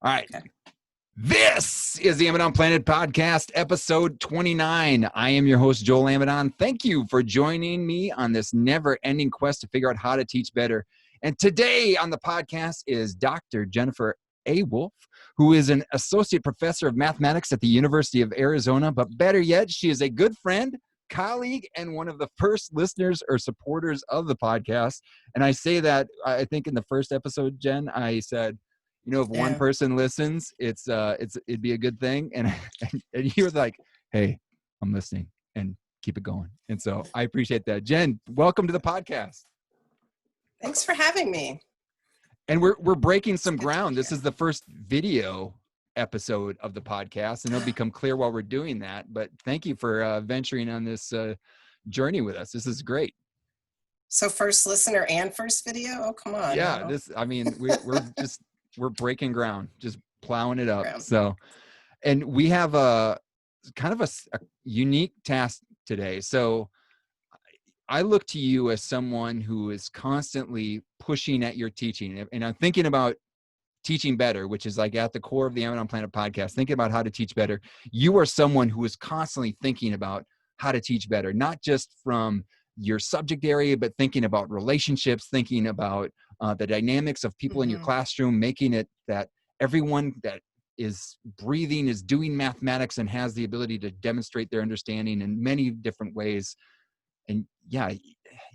All right. Okay. This is the Amadon Planet Podcast, episode 29. I am your host, Joel Amadon. Thank you for joining me on this never-ending quest to figure out how to teach better. And today on the podcast is Dr. Jennifer A. Wolfe, who is an associate professor of mathematics at the University of Arizona. But better yet, she is a good friend, colleague, and one of the first listeners or supporters of the podcast. And I say that, I think in the first episode, Jen, I said, you know, if one person listens, it'd be a good thing. And you were like, hey, I'm listening, and keep it going. And so I appreciate that. Jen, welcome to the podcast. Thanks for having me. And we're breaking some ground. This is the first video episode of the podcast, and it'll become clear while we're doing that. But thank you for venturing on this journey with us. This is great. So first listener and first video? Oh, come on. Yeah, we're breaking ground, just plowing it up. So, and we have a kind of a unique task today. So I look to you as someone who is constantly pushing at your teaching. And I'm thinking about teaching better, which is like at the core of the Amadon Planet podcast, thinking about how to teach better. You are someone who is constantly thinking about how to teach better, not just from your subject area, but thinking about relationships, thinking about the dynamics of people in your classroom, making it that everyone that is breathing is doing mathematics and has the ability to demonstrate their understanding in many different ways. And yeah,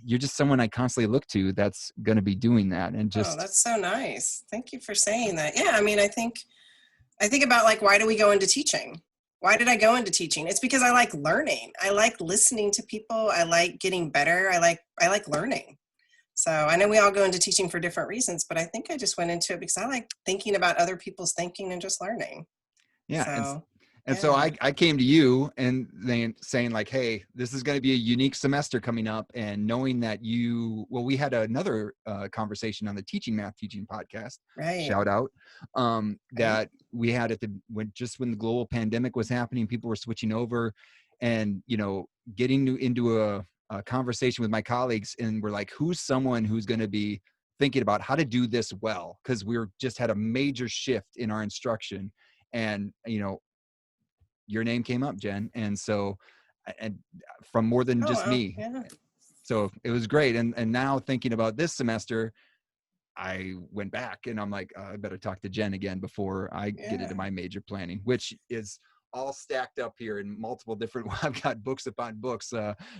you're just someone I constantly look to that's going to be doing that. And just, that's so nice. Thank you for saying that. Yeah. I mean, I think about like, why do we go into teaching? Why did I go into teaching? It's because I like learning. I like listening to people. I like getting better. I like learning. So I know we all go into teaching for different reasons, but I think I just went into it because I like thinking about other people's thinking and just learning. Yeah. So I came to you and then saying like, hey, this is going to be a unique semester coming up. And knowing that we had another conversation on the Math Teaching podcast, right. Shout out, that we had when the global pandemic was happening, people were switching over and, you know, getting into a conversation with my colleagues. And we're like, who's someone who's going to be thinking about how to do this well? Because we're just had a major shift in our instruction. And, you know, your name came up, Jen. And so, and from more than just me. Yeah. So it was great. And now thinking about this semester, I went back and I'm like, I better talk to Jen again before I get into my major planning, which is all stacked up here in multiple different, I've got books upon books,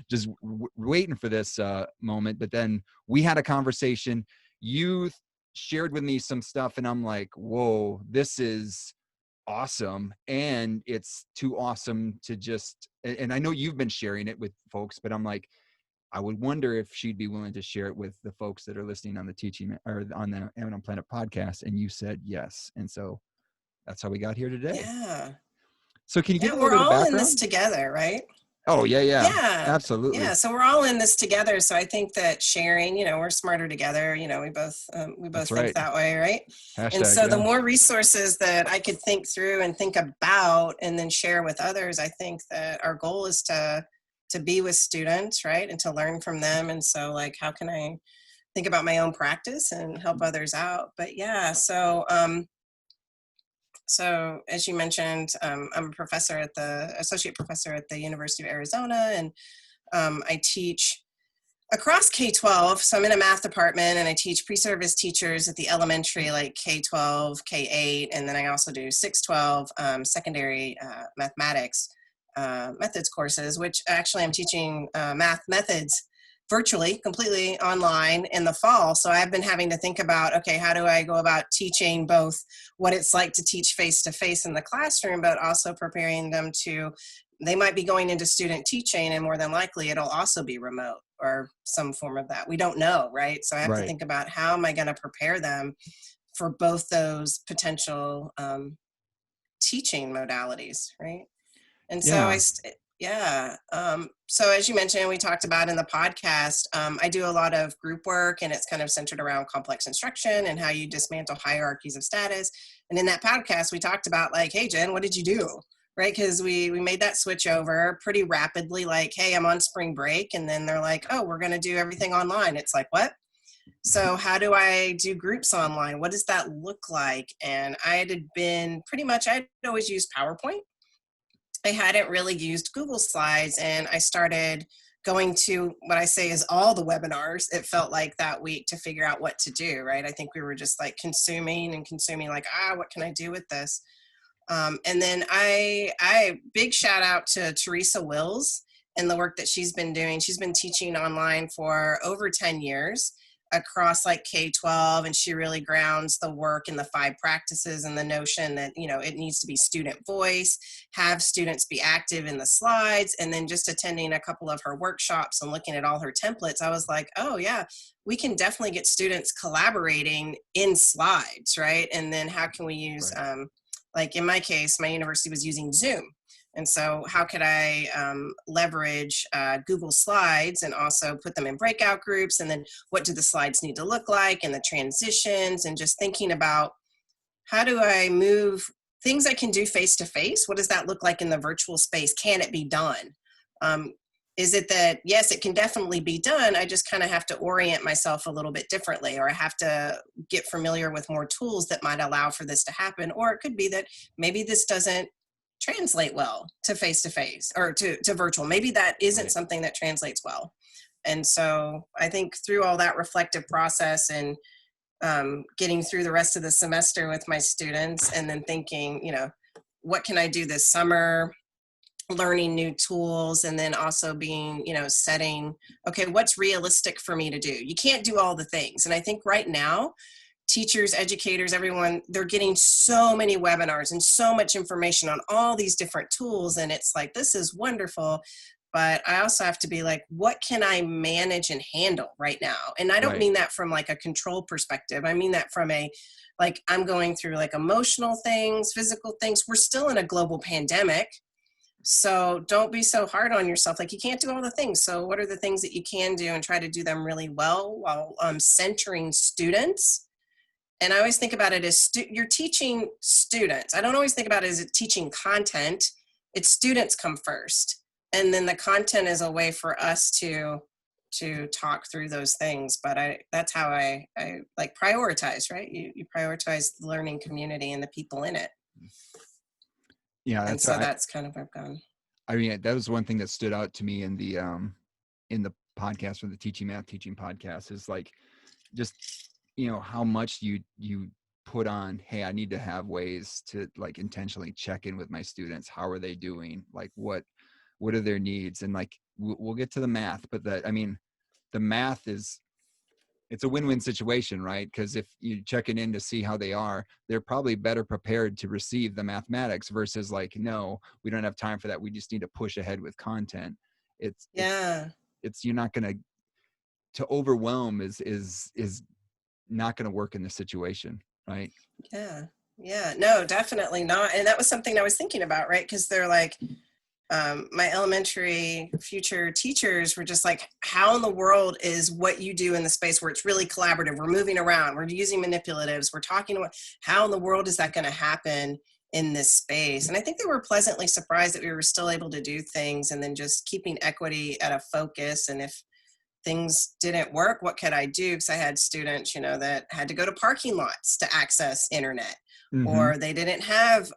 just waiting for this moment. But then we had a conversation, you shared with me some stuff and I'm like, whoa, this is awesome. And it's too awesome to just, and I know you've been sharing it with folks, but I'm like, I would wonder if she'd be willing to share it with the folks that are listening on the teaching or on the Amadon Planet podcast. And you said yes. And so that's how we got here today. Yeah. So can you give a little bit of background? We're all in this together, right? Oh, yeah. Absolutely. Yeah. So we're all in this together. So I think that sharing, you know, we're smarter together. You know, we both think that way, right? And so the more resources that I could think through and think about and then share with others, I think that our goal is to be with students, right? And to learn from them. And so like, how can I think about my own practice and help others out? But yeah, so as you mentioned, I'm associate professor at the University of Arizona, and I teach across K-12. So I'm in a math department and I teach pre-service teachers at the elementary, like K-12, K-8, and then I also do 6-12 secondary mathematics methods courses, which actually I'm teaching math methods virtually, completely online in the fall. So I've been having to think about, okay, how do I go about teaching both what it's like to teach face-to-face in the classroom, but also preparing them they might be going into student teaching, and more than likely it'll also be remote or some form of that. We don't know, right? So I have to think about how am I going to prepare them for both those potential teaching modalities, right? And so so as you mentioned, we talked about in the podcast, I do a lot of group work, and it's kind of centered around complex instruction and how you dismantle hierarchies of status. And in that podcast, we talked about like, hey, Jen, what did you do? Right? Because we made that switch over pretty rapidly, like, hey, I'm on spring break. And then they're like, oh, we're going to do everything online. It's like, what? So how do I do groups online? What does that look like? And I'd always used PowerPoint. I hadn't really used Google Slides, and I started going to what I say is all the webinars. It felt like that week to figure out what to do, right? I think we were just like consuming, like, what can I do with this? And then I big shout out to Teresa Wills and the work that she's been doing. She's been teaching online for over 10 years across like K-12, and she really grounds the work in the 5 practices and the notion that, it needs to be student voice, have students be active in the slides. And then just attending a couple of her workshops and looking at all her templates, I was like, oh yeah, we can definitely get students collaborating in slides, right? And then how can we use, Right. like in my case, my university was using Zoom. And so how could I leverage Google Slides and also put them in breakout groups? And then what do the slides need to look like, and the transitions, and just thinking about how do I move things I can do face to face? What does that look like in the virtual space? Can it be done? Is it that, yes, it can definitely be done. I just kind of have to orient myself a little bit differently, or I have to get familiar with more tools that might allow for this to happen. Or it could be that maybe this doesn't translate well to face-to-face or to virtual. Maybe that isn't Right. something that translates well. And so I think through all that reflective process and getting through the rest of the semester with my students, and then thinking, what can I do this summer, learning new tools, and then also being, setting, okay, what's realistic for me to do? You can't do all the things. And I think right now, teachers, educators, everyone, they're getting so many webinars and so much information on all these different tools. And it's like, this is wonderful. But I also have to be like, what can I manage and handle right now? And I don't Right. mean that from like a control perspective. I mean that from like, I'm going through like emotional things, physical things. We're still in a global pandemic. So don't be so hard on yourself. Like, you can't do all the things. So what are the things that you can do, and try to do them really well while centering students. And I always think about it as you're teaching students. I don't always think about it as teaching content. It's students come first. And then the content is a way for us to talk through those things. But that's how I like prioritize, right? You prioritize the learning community and the people in it. Yeah, And that's so that's kind of where I've gone. I mean, that was one thing that stood out to me in the podcast, from the Teaching Math Teaching podcast, is like, just, how much you put on, hey, I need to have ways to like intentionally check in with my students. How are they doing? Like, what are their needs? And like, we'll get to the math, but the math it's a win-win situation, right? Because if you checking in to see how they are, they're probably better prepared to receive the mathematics, versus like, no, we don't have time for that. We just need to push ahead with content. It's you're not going to overwhelm is not going to work in this situation, right? Yeah, no, definitely not. And that was something I was thinking about, right? Because they're like, my elementary future teachers were just like, how in the world is what you do in the space where it's really collaborative, we're moving around, we're using manipulatives, we're talking about, how in the world is that going to happen in this space? And I think they were pleasantly surprised that we were still able to do things, and then just keeping equity at a focus. And if things didn't work, what could I do? Because I had students, that had to go to parking lots to access internet, Mm-hmm. or they didn't have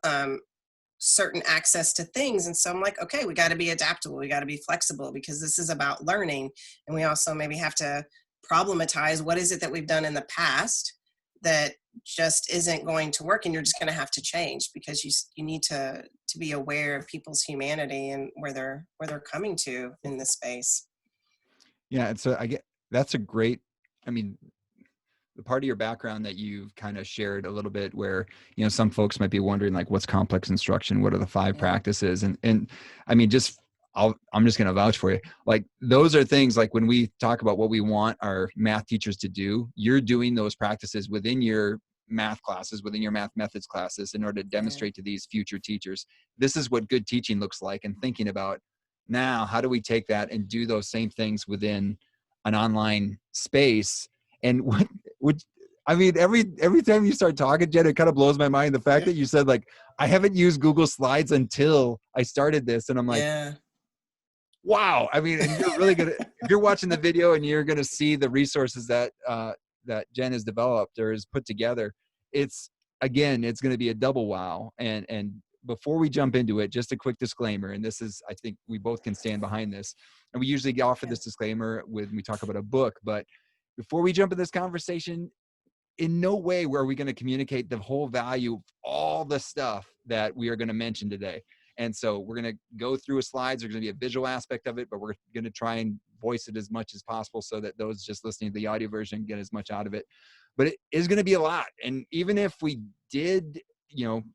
certain access to things. And so I'm like, okay, we got to be adaptable. We got to be flexible, because this is about learning. And we also maybe have to problematize, what is it that we've done in the past that just isn't going to work, and you're just going to have to change, because you need to be aware of people's humanity and where they're coming to in this space. Yeah. And so that's a great, I mean, the part of your background that you've kind of shared a little bit, where, some folks might be wondering, like, what's complex instruction? What are the 5 practices? And I mean, I'm just going to vouch for you. Like, those are things, like, when we talk about what we want our math teachers to do, you're doing those practices within your math classes, within your math methods classes, in order to demonstrate to these future teachers, this is what good teaching looks like. And thinking about, now, how do we take that and do those same things within an online space? And I mean, every time you start talking, Jen, it kind of blows my mind. The fact that you said, like, I haven't used Google Slides until I started this. And I'm like, wow. I mean, and you're really gonna, if you're watching the video and you're gonna see the resources that that Jen has developed or has put together, it's, again, it's gonna be a double wow. And before we jump into it, just a quick disclaimer, and this is, I think we both can stand behind this. And we usually offer this disclaimer when we talk about a book, but before we jump in this conversation, in no way are we going to communicate the whole value of all the stuff that we are going to mention today. And so we're going to go through slides. There's going to be a visual aspect of it, but we're going to try and voice it as much as possible so that those just listening to the audio version get as much out of it. But it is going to be a lot. And even if we did,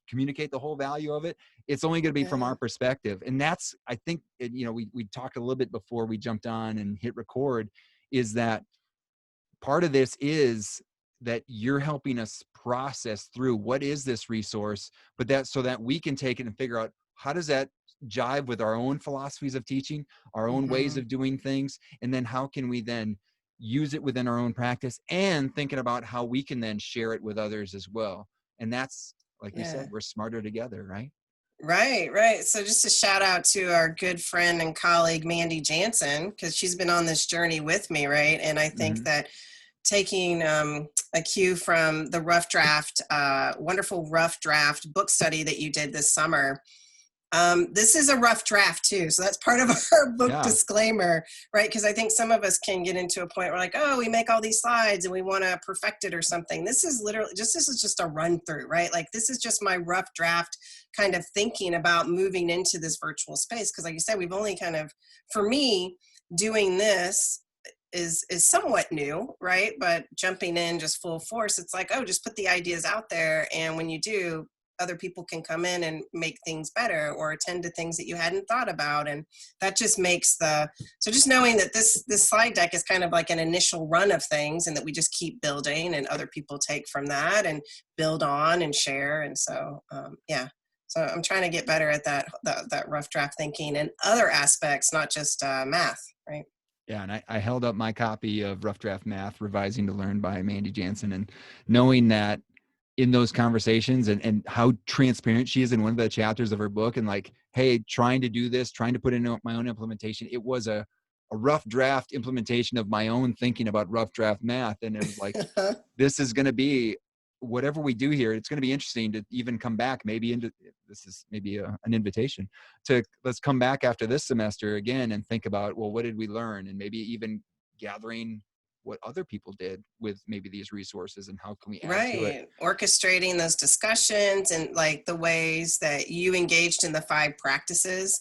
communicate the whole value of it, it's only going to be from our perspective. And that's, I think, we talked a little bit before we jumped on and hit record, is that part of this is that you're helping us process through what is this resource, but that so that we can take it and figure out how does that jive with our own philosophies of teaching, our own ways of doing things, and then how can we then use it within our own practice, and thinking about how we can then share it with others as well. And that's, like you said, we're smarter together, right? Right. So just a shout out to our good friend and colleague, Mandy Jansen, because she's been on this journey with me, right? And I think that taking a cue from the wonderful rough draft book study that you did this summer, this is a rough draft too. So that's part of our book disclaimer, right? Because I think some of us can get into a point where like, oh, we make all these slides and we want to perfect it or something. This is just a run through, right? Like this is just my rough draft kind of thinking about moving into this virtual space. Because like you said, we've only kind of, for me, doing this is somewhat new, right? But jumping in just full force, it's like, oh, just put the ideas out there. And when you do, other people can come in and make things better or attend to things that you hadn't thought about. And that just makes so just knowing that this slide deck is kind of like an initial run of things and that we just keep building and other people take from that and build on and share. And so, so I'm trying to get better at that rough draft thinking and other aspects, not just math, right? Yeah, and I held up my copy of Rough Draft Math, Revising to Learn by Mandy Jansen, and knowing that in those conversations and how transparent she is in one of the chapters of her book, and like, hey, trying to do this, trying to put in my own implementation. It was a rough draft implementation of my own thinking about rough draft math. And it was like, this is going to be, whatever we do here, it's going to be interesting to even come back this is maybe an invitation to, let's come back after this semester again and think about, well, what did we learn? And maybe even gathering what other people did with maybe these resources and how can we add to it. Orchestrating those discussions and like the ways that you engaged in the 5 practices.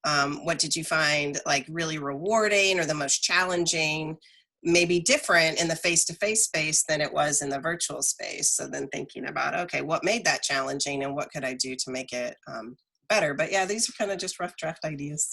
What did you find like really rewarding or the most challenging, maybe different in the face-to-face space than it was in the virtual space? So then thinking about, okay, what made that challenging and what could I do to make it better? But yeah, these are kind of just rough draft ideas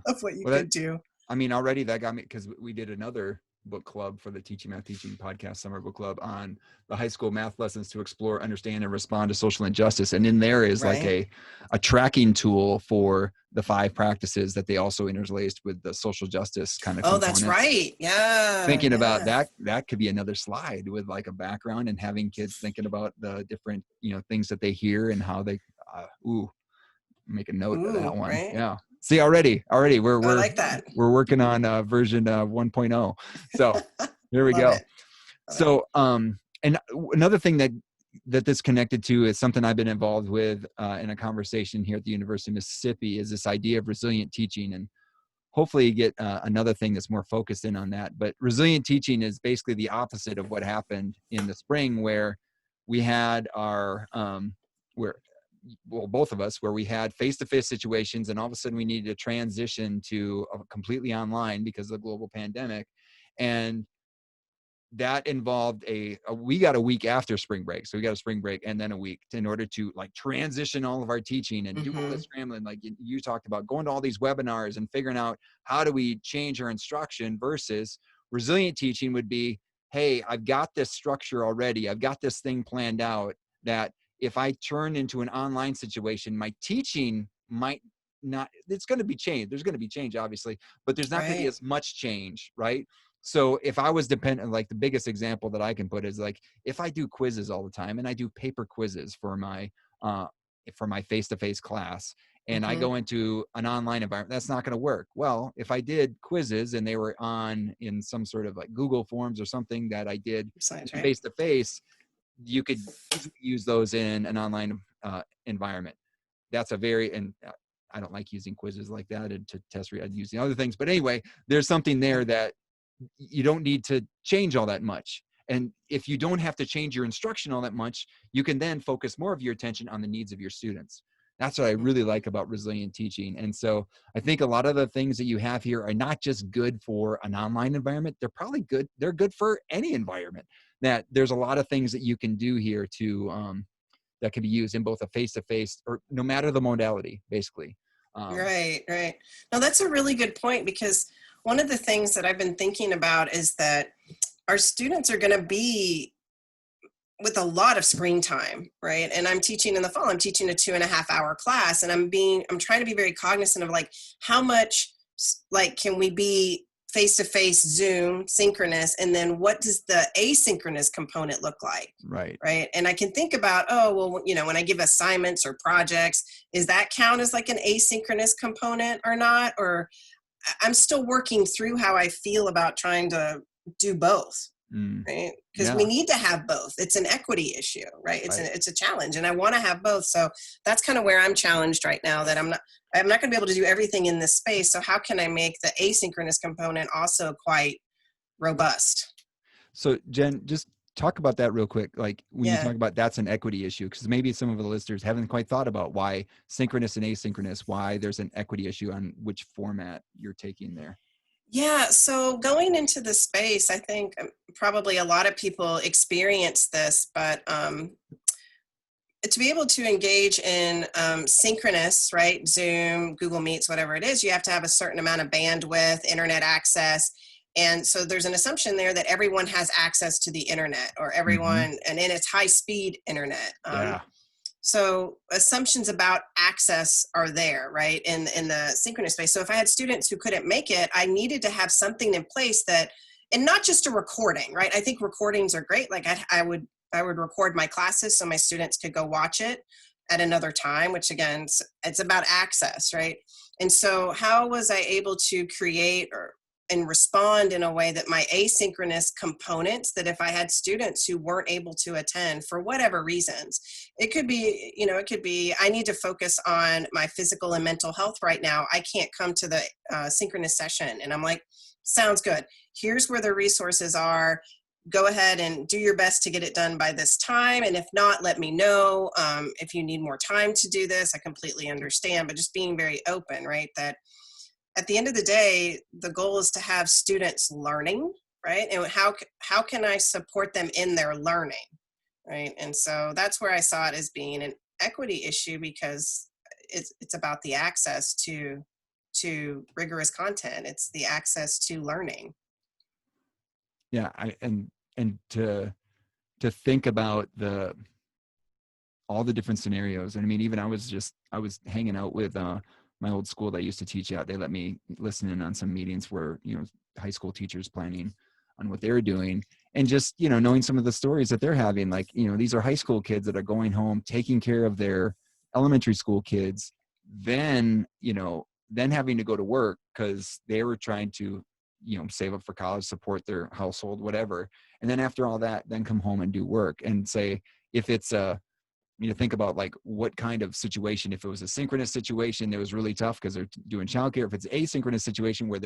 of what you could do. I mean, already that got me, because we did another book club for the Teaching Math Teaching podcast, summer book club, on the high school math lessons to explore, understand, and respond to social injustice. And in there is like a tracking tool for the 5 practices that they also interlaced with the social justice kind of components. That's right. Yeah. Thinking about that could be another slide with like a background and having kids thinking about the different, things that they hear and how they, make a note of that one. Right? Yeah. See, already we're like that. We're working on version 1.0. So there we go. So, and another thing that this connected to is something I've been involved with in a conversation here at the University of Mississippi, is this idea of resilient teaching. And hopefully you get another thing that's more focused in on that. But resilient teaching is basically the opposite of what happened in the spring, where we had our, both of us, where we had face-to-face situations and all of a sudden we needed to transition to completely online because of the global pandemic. And that involved we got a week after spring break. So we got a spring break and then a week in order to like transition all of our teaching and do all this scrambling. Like you talked about going to all these webinars and figuring out how do we change our instruction, versus resilient teaching would be, hey, I've got this structure already. I've got this thing planned out that if I turn into an online situation, my teaching might not, it's going to be changed. There's going to be change, obviously, but there's not going to be as much change, right? So if I was dependent, like the biggest example that I can put is like, if I do quizzes all the time and I do paper quizzes for my face-to-face class, and I Mm-hmm. go into an online environment, that's not going to work. Well, if I did quizzes and they were on in some sort of like Google Forms or something that I did Science, right? face to face, you could easily use those in an online environment. That's a very, and I don't like using quizzes like that and to test I'd using other things. But anyway, there's something there that you don't need to change all that much. And if you don't have to change your instruction all that much, you can then focus more of your attention on the needs of your students. That's what I really like about resilient teaching. And so I think a lot of the things that you have here are not just good for an online environment. They're probably good. They're good for any environment. That there's a lot of things that you can do here to that can be used in both a face-to-face or no matter the modality, basically. Right, right. No, that's a really good point, because one of the things that I've been thinking about is that our students are going to be with a lot of screen time, right? And I'm teaching in the fall, I'm teaching a 2.5 hour class, and I'm trying to be very cognizant of like how much like can we be face to face, Zoom, synchronous, and then what does the asynchronous component look like? Right. Right. And I can think about, oh, well, when I give assignments or projects, is that count as like an asynchronous component or not? Or I'm still working through how I feel about trying to do both. Right, because we Yeah. need to have both. It's an equity issue, right? It's Right. it's a challenge, and I want to have both. So that's kind of where I'm challenged right now. That I'm not going to be able to do everything in this space. So how can I make the asynchronous component also quite robust? So Jen, just talk about that real quick. Like when you Yeah. talk about that's an equity issue, because maybe some of the listeners haven't quite thought about why synchronous and asynchronous, why there's an equity issue on which format you're taking there. Yeah, so going into the space, I think probably a lot of people experience this, but to be able to engage in synchronous, right, Zoom, Google Meets, whatever it is, you have to have a certain amount of bandwidth, internet access. And so there's an assumption there that everyone has access to the internet, or everyone, and it's high speed internet. Yeah. So assumptions about access are there, right, in the synchronous space. So if I had students who couldn't make it, I needed to have something in place that, and not just a recording, right? I think recordings are great. Like I would record my classes so my students could go watch it at another time, which again, it's about access, right? And so how was I able to create and respond in a way that my asynchronous components, that if I had students who weren't able to attend for whatever reasons, it could be I need to focus on my physical and mental health right now, I can't come to the synchronous session. And I'm like, sounds good, here's where the resources are, go ahead and do your best to get it done by this time, and if not, let me know. If you need more time to do this, I completely understand, but just being very open, right, that at the end of the day, the goal is to have students learning, right? And how can I support them in their learning, right? And so that's where I saw it as being an equity issue, because it's about the access to rigorous content. It's the access to learning. Yeah. And to think about all the different scenarios. And I mean, even I was hanging out with my old school that I used to teach at. They let me listen in on some meetings where, high school teachers planning on what they were doing, and just, knowing some of the stories that they're having. Like, these are high school kids that are going home, taking care of their elementary school kids, then having to go to work because they were trying to, save up for college, support their household, whatever. And then after all that, then come home and do work. And say, if it's think about like what kind of situation. If it was a synchronous situation, it was really tough because they're doing childcare. If it's asynchronous situation where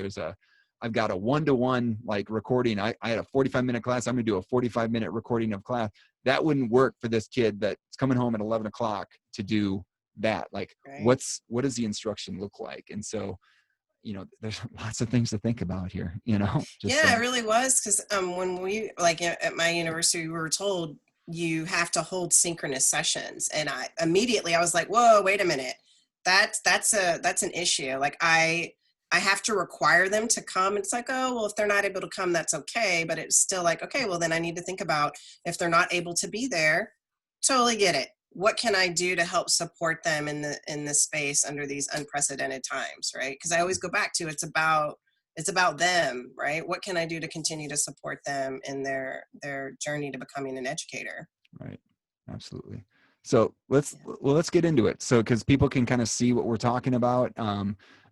I've got a 1-to-1 like recording. I had a 45-minute class. I'm going to do a 45-minute recording of class. That wouldn't work for this kid that's coming home at 11 o'clock to do that. Like, Right. what does the instruction look like? And so, there's lots of things to think about here, Yeah, it really was, because when we, like at my university, we were told you have to hold synchronous sessions, and I was like, whoa, wait a minute, that's an issue. Like I have to require them to come. It's like, oh, well, if they're not able to come, that's okay. But it's still like, okay, well, then I need to think about, if they're not able to be there, totally get it. What can I do to help support them in the space under these unprecedented times, right? Because I always go back to, it's about them, right? What can I do to continue to support them in their journey to becoming an educator? Right. Absolutely. So let's get into it. So, cause people can kind of see what we're talking about.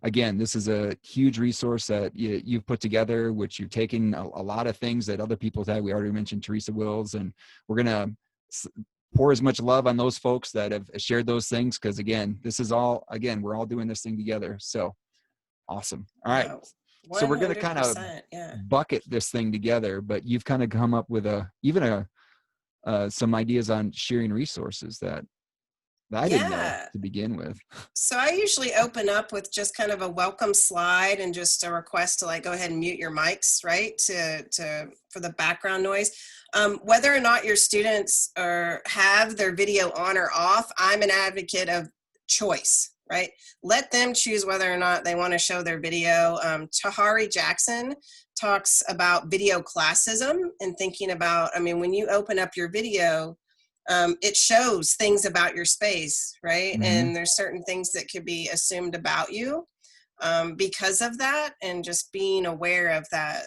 Again, this is a huge resource that you've put together, which you've taken a lot of things that other people had. We already mentioned Teresa Wills, and we're going to pour as much love on those folks that have shared those things. Cause again, this is all, again, we're all doing this thing together. So awesome. All right. So we're going to kind of 100%. Yeah. bucket this thing together, but you've kind of come up with some ideas on sharing resources that I didn't know Yeah. to begin with. So I usually open up with just kind of a welcome slide and just a request to like go ahead and mute your mics, right? For the background noise. Whether or not your students have their video on or off, I'm an advocate of choice, right? Let them choose whether or not they want to show their video. Tahari Jackson talks about video classism and thinking about, I mean, when you open up your video, it shows things about your space, right? Mm-hmm. And there's certain things that could be assumed about you because of that, and just being aware of that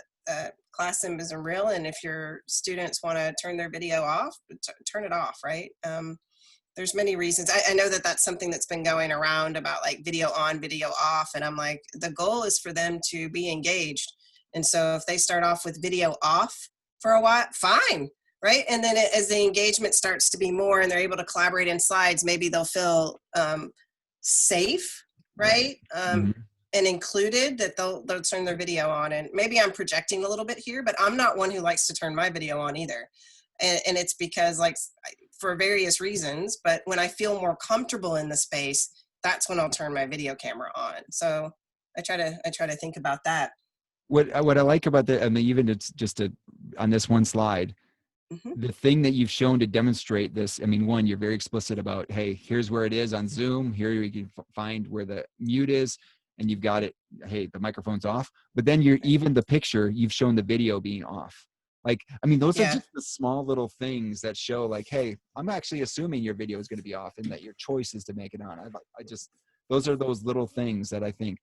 classism isn't real. And if your students want to turn their video off, turn it off, right? There's many reasons. I know that that's something that's been going around about like video on, video off. And I'm like, the goal is for them to be engaged. And so if they start off with video off for a while, fine, right? And then as the engagement starts to be more and they're able to collaborate in slides, maybe they'll feel safe, right? Mm-hmm. And included, that they'll turn their video on. And maybe I'm projecting a little bit here, but I'm not one who likes to turn my video on either. And it's because like for various reasons, but when I feel more comfortable in the space, that's when I'll turn my video camera on. So I try to think about that. What I like about that, I mean, even it's just on this one slide, Mm-hmm. the thing that you've shown to demonstrate this, I mean, one, you're very explicit about, hey, here's where it is on Zoom. Here you can find where the mute is, and you've got it. Hey, the microphone's off. But then even the picture, you've shown the video being off. Like, I mean, those are just the small little things that show like, hey, I'm actually assuming your video is going to be off and that your choice is to make it on. Those are those little things that I think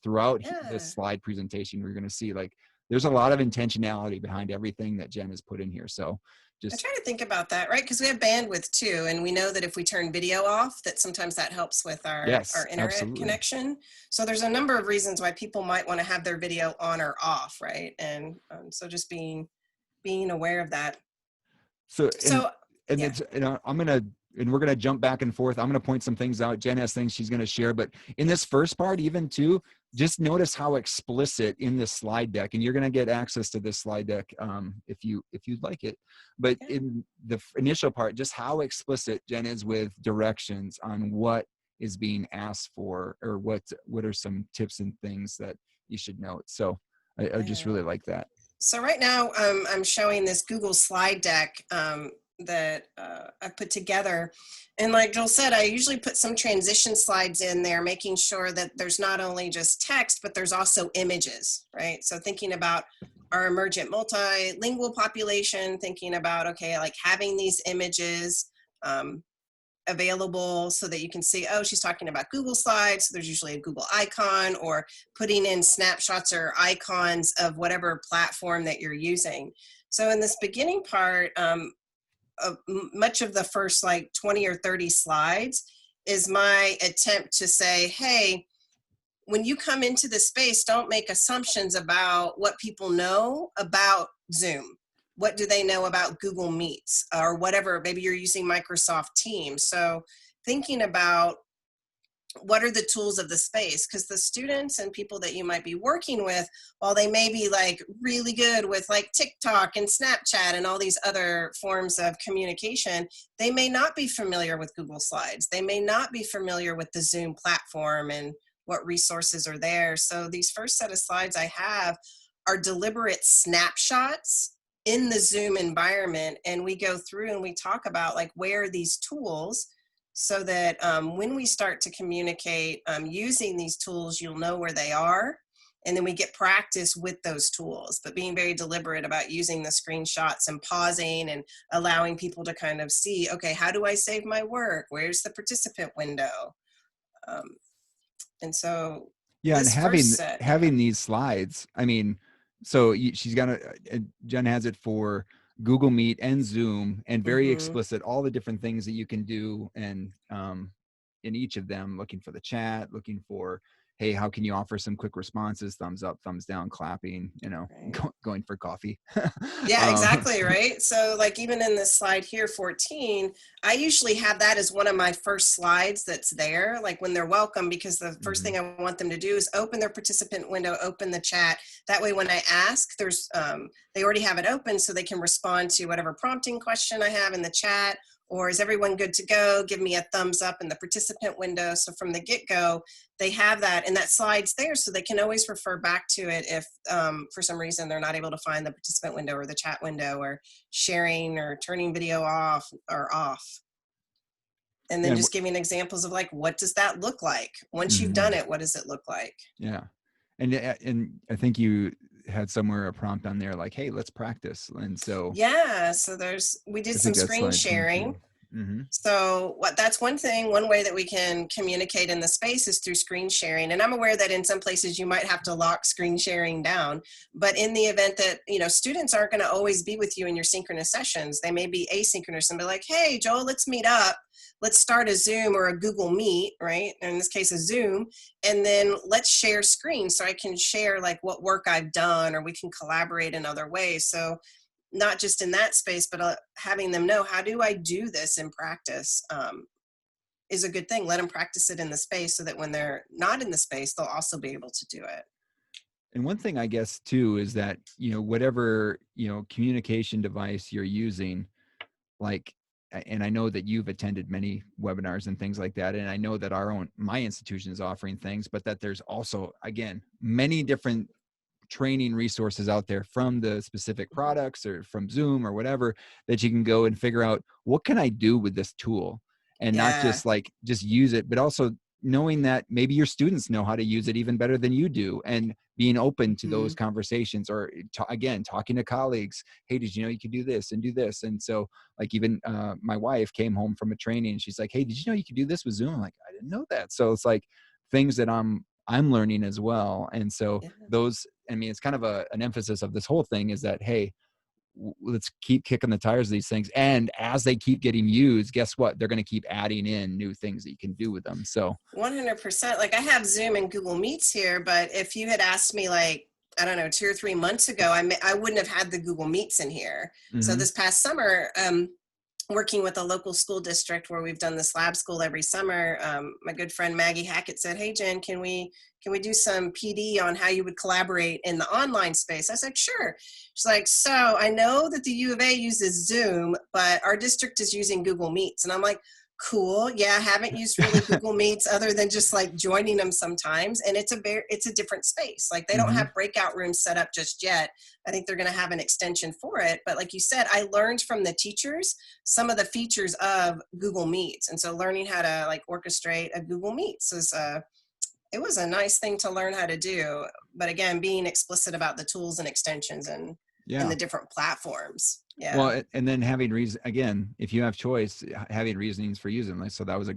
throughout this slide presentation, we're going to see like, there's a lot of intentionality behind everything that Jen has put in here. So I try to think about that, right? Because we have bandwidth too. And we know that if we turn video off, that sometimes that helps with our internet connection. So there's a number of reasons why people might want to have their video on or off, right? And so just being aware of that. It's, and we're going to jump back and forth. I'm going to point some things out. Jen has things she's going to share, but in this first part, even too, just notice how explicit in this slide deck, and you're going to get access to this slide deck if you'd like it. But in the initial part, just how explicit Jen is with directions on what is being asked for, or what are some tips and things that you should note. So I just really like that. So right now I'm showing this Google slide deck that I put together. And like Joel said, I usually put some transition slides in there, making sure that there's not only just text, but there's also images, right? So thinking about our emergent multilingual population, thinking about, okay, like having these images available so that you can see, oh, she's talking about Google Slides. So there's usually a Google icon, or putting in snapshots or icons of whatever platform that you're using. So in this beginning part, much of the first like 20 or 30 slides is my attempt to say, hey, when you come into the space, don't make assumptions about what people know about Zoom. What do they know about Google Meets or whatever? Maybe you're using Microsoft Teams. So thinking about what are the tools of the space, because the students and people that you might be working with, while they may be like really good with like TikTok and Snapchat and all these other forms of communication, they may not be familiar with Google Slides. They may not be familiar with the Zoom platform and what resources are there. So these first set of slides I have are deliberate snapshots in the Zoom environment. And we go through and we talk about like, where are these tools, so that when we start to communicate using these tools, you'll know where they are. And then we get practice with those tools, but being very deliberate about using the screenshots and pausing and allowing people to kind of see, okay, how do I save my work? Where's the participant window? And so and having these slides, I mean, so she's got Jen has it for Google Meet and Zoom, and very Mm-hmm. explicit, all the different things that you can do. And in each of them, looking for the chat, looking for, hey, how can you offer some quick responses? Thumbs up, thumbs down, clapping, Right. going for coffee. Yeah, exactly, right? So like even in this slide here, 14, I usually have that as one of my first slides that's there, like when they're welcome, because the first thing I want them to do is open their participant window, open the chat. That way when I ask, they already have it open so they can respond to whatever prompting question I have in the chat, or is everyone good to go? Give me a thumbs up in the participant window. So from the get-go, they have that, and that slide's there so they can always refer back to it if for some reason they're not able to find the participant window or the chat window, or sharing or turning video off or off. And then Yeah. just giving examples of like, what does that look like? Once you've Mhm. done it, what does it look like? Yeah. And I think you had somewhere a prompt on there like, hey, let's practice. And so Yeah, so we did I some think that screen slide 22. sharing. So that's one thing, one way that we can communicate in the space is through screen sharing. And I'm aware that in some places you might have to lock screen sharing down, but in the event that, students aren't going to always be with you in your synchronous sessions, they may be asynchronous and be like, hey, Joel, let's meet up. Let's start a Zoom or a Google Meet, right? In this case, a Zoom, and then let's share screens so I can share like what work I've done, or we can collaborate in other ways. So not just in that space, but having them know, how do I do this in practice, is a good thing. Let them practice it in the space so that when they're not in the space, they'll also be able to do it. And one thing I guess too is that, whatever, communication device you're using, like, and I know that you've attended many webinars and things like that. And I know that my institution is offering things, but that there's also, again, many different training resources out there from the specific products or from Zoom or whatever, that you can go and figure out, what can I do with this tool? And not Yeah. just use it, but also knowing that maybe your students know how to use it even better than you do, and being open to those conversations, or again, talking to colleagues. Hey, did you know you could do this and do this? And so like even my wife came home from a training and she's like, hey, did you know you could do this with Zoom? I'm like, I didn't know that. So it's like things that I'm learning as well. And so Yeah. it's kind of an emphasis of this whole thing is that, hey, let's keep kicking the tires of these things. And as they keep getting used, guess what? They're going to keep adding in new things that you can do with them. So 100%. Like I have Zoom and Google Meets here, but if you had asked me like, I don't know, 2 or 3 months ago, I wouldn't have had the Google Meets in here. So this past summer, working with a local school district where we've done this lab school every summer, my good friend Maggie Hackett said, hey, Jen, can we do some PD on how you would collaborate in the online space? I said, sure. She's like, so I know that the U of A uses Zoom, but our district is using Google Meets. And I'm like, cool. Yeah, I haven't used really Google Meets other than just like joining them sometimes. And it's a different space. Like they don't have breakout rooms set up just yet. I think they're going to have an extension for it. But like you said, I learned from the teachers some of the features of Google Meets. And so learning how to like orchestrate a Google Meets it was a nice thing to learn how to do. But again, being explicit about the tools and extensions and the different platforms. Yeah. Well, and then having reason, again, if you have choice, having reasonings for using this. So that was a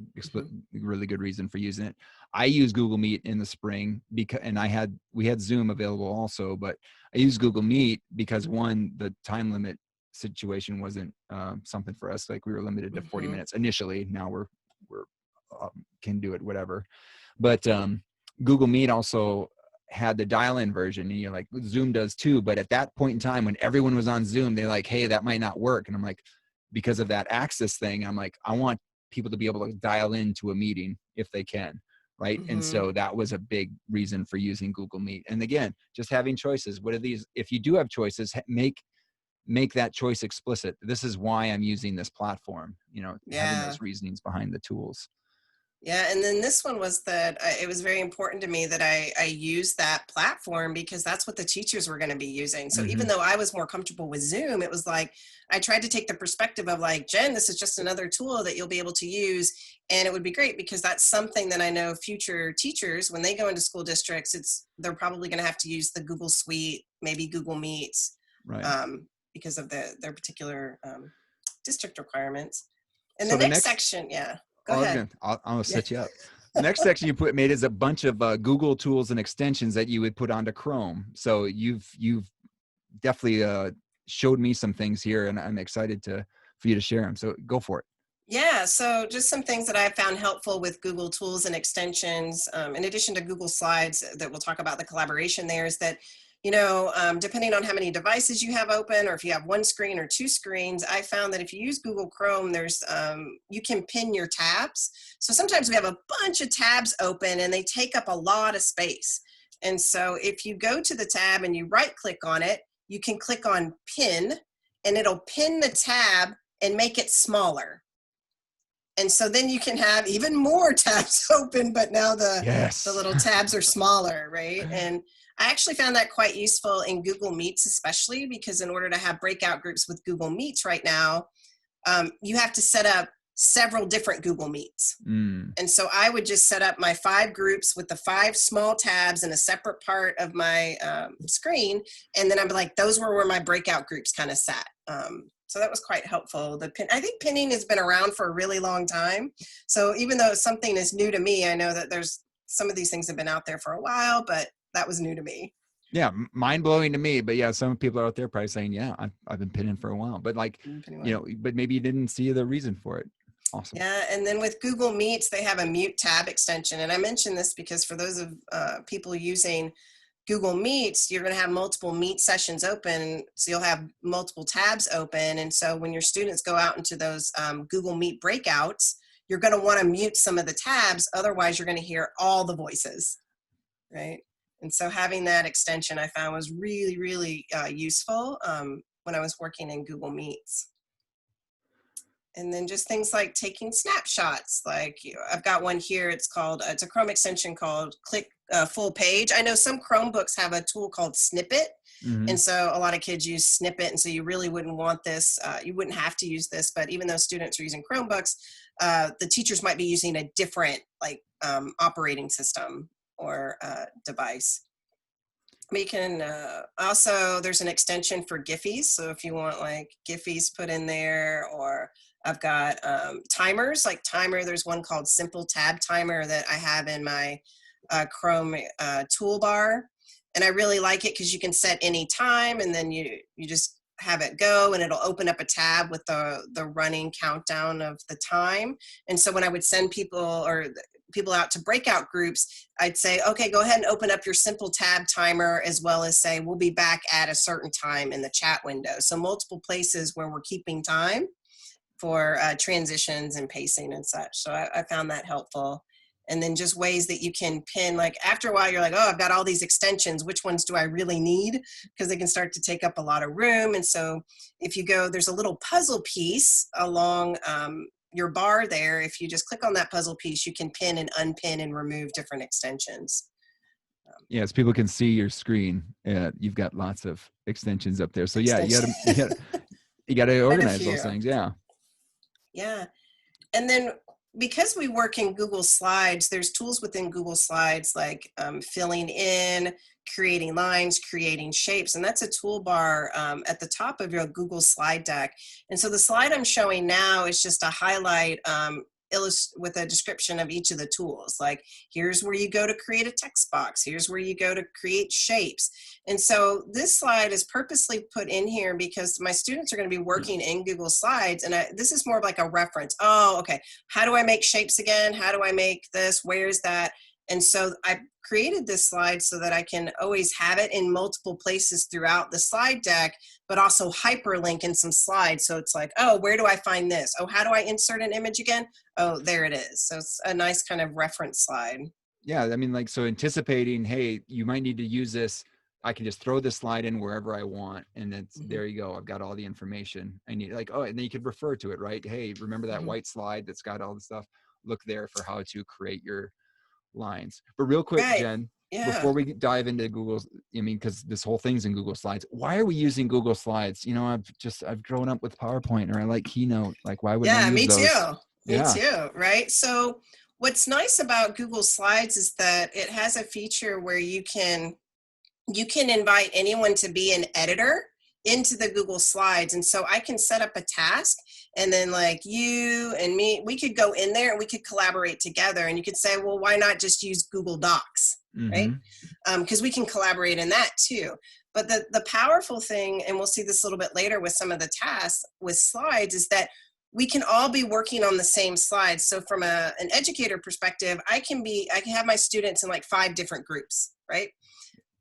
really good reason for using it. I used Google Meet in the spring we had Zoom available also, but I used Google Meet because the time limit situation wasn't something for us. Like we were limited to 40 minutes initially. Now we're can do it, whatever. But Google Meet also had the dial-in version, and you're like, Zoom does too. But at that point in time, when everyone was on Zoom, they're like, hey, that might not work. And I'm like, because of that access thing, I'm like, I want people to be able to dial into a meeting if they can. Right. And so that was a big reason for using Google Meet. And again, just having choices. What are these? If you do have choices, make that choice explicit. This is why I'm using this platform, having those reasonings behind the tools. Yeah, and then this one was that it was very important to me that I use that platform because that's what the teachers were going to be using. So even though I was more comfortable with Zoom, it was like I tried to take the perspective of like, Jen, this is just another tool that you'll be able to use. And it would be great because that's something that I know future teachers, when they go into school districts, they're probably going to have to use the Google Suite, maybe Google Meets, right. Because of their particular district requirements. And So the next section, yeah. Go ahead. I'll set you up. The next section you made is a bunch of Google tools and extensions that you would put onto Chrome. So you've definitely showed me some things here, and I'm excited for you to share them. So go for it. Yeah, so just some things that I found helpful with Google tools and extensions, in addition to Google Slides that we'll talk about the collaboration there, is that, depending on how many devices you have open, or if you have one screen or two screens, I found that if you use Google Chrome, you can pin your tabs. So sometimes we have a bunch of tabs open and they take up a lot of space. And so if you go to the tab and you right click on it, you can click on pin, and it'll pin the tab and make it smaller. And so then you can have even more tabs open, but now the little tabs are smaller, right? And I actually found that quite useful in Google Meets, especially because in order to have breakout groups with Google Meets right now, you have to set up several different Google Meets. And so I would just set up my 5 groups with the 5 small tabs in a separate part of my screen. And then I'm like, those were where my breakout groups kind of sat. So that was quite helpful. I think pinning has been around for a really long time. So even though something is new to me, I know that there's some of these things have been out there for a while, but that was new to me. Yeah, mind blowing to me. But yeah, some people are out there probably saying, yeah, I've been pinning for a while. But but maybe you didn't see the reason for it. Awesome. Yeah, and then with Google Meets, they have a mute tab extension. And I mention this because for those of people using Google Meets, you're going to have multiple Meet sessions open, so you'll have multiple tabs open. And so when your students go out into those Google Meet breakouts, you're going to want to mute some of the tabs. Otherwise, you're going to hear all the voices, right? And so having that extension I found was really, really useful when I was working in Google Meets. And then just things like taking snapshots. Like I've got one here. It's a Chrome extension called Click Full Page. I know some Chromebooks have a tool called Snippet. And so a lot of kids use Snippet. And so you really wouldn't want this. You wouldn't have to use this. But even though students are using Chromebooks, the teachers might be using a different operating system or device. We can also, there's an extension for Giphies. So if you want Giphies put in there, or I've got timers, there's one called Simple Tab Timer that I have in my Chrome toolbar. And I really like it because you can set any time, and then you just have it go, and it'll open up a tab with the running countdown of the time. And so when I would send people out to breakout groups, I'd say, okay, go ahead and open up your Simple Tab Timer, as well as say, we'll be back at a certain time in the chat window. So multiple places where we're keeping time for transitions and pacing and such. So I found that helpful. And then just ways that you can pin, after a while, you're like, oh, I've got all these extensions. Which ones do I really need? Because they can start to take up a lot of room. And so if you go, there's a little puzzle piece along your bar there. If you just click on that puzzle piece, you can pin and unpin and remove different extensions. Yes, people can see your screen. You've got lots of extensions up there. So yeah, you got to organize those things. Yeah. Yeah. And then because we work in Google Slides, there's tools within Google Slides like filling in, creating lines, creating shapes, and that's a toolbar at the top of your Google slide deck. And so the slide I'm showing now is just a highlight with a description of each of the tools. Like, here's where you go to create a text box. Here's where you go to create shapes. And so this slide is purposely put in here because my students are going to be working in Google Slides. And this is more of like a reference. Oh, okay. How do I make shapes again? How do I make this? Where's that? And so I created this slide so that I can always have it in multiple places throughout the slide deck, but also hyperlink in some slides. So it's like, oh, where do I find this? Oh, how do I insert an image again? Oh, there it is. So it's a nice kind of reference slide. Yeah, I mean, so anticipating, hey, you might need to use this. I can just throw this slide in wherever I want. And then there you go. I've got all the information I need. And then you could refer to it, right? Hey, remember that white slide that's got all the stuff? Look there for how to create your lines. But real quick, Jen, before we dive into Google's, because this whole thing's in Google Slides. Why are we using Google Slides? I've grown up with PowerPoint, or I like Keynote. Like, why would I use those? Me too, right? So what's nice about Google Slides is that it has a feature where you can invite anyone to be an editor into the Google Slides. And so I can set up a task, and then you and me, we could go in there and we could collaborate together. And you could say, well, why not just use Google Docs, right? Because we can collaborate in that too. But the powerful thing, and we'll see this a little bit later with some of the tasks with slides, is that we can all be working on the same slides. So from an educator perspective, I can have my students in like 5 different groups, right?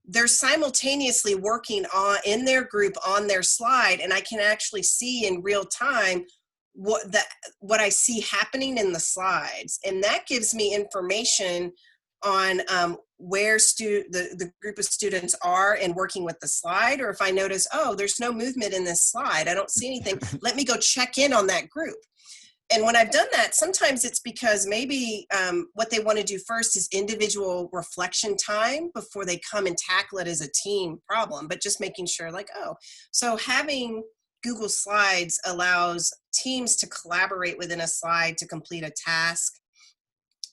They're simultaneously working in their group on their slide, and I can actually see in real time what I see happening in the slides, and that gives me information on where the group of students are and working with the slide, or if I notice, oh, there's no movement in this slide, I don't see anything, let me go check in on that group. And when I've done that, sometimes it's because maybe what they want to do first is individual reflection time before they come and tackle it as a team problem, but just making sure like, oh, so having Google Slides allows teams to collaborate within a slide to complete a task.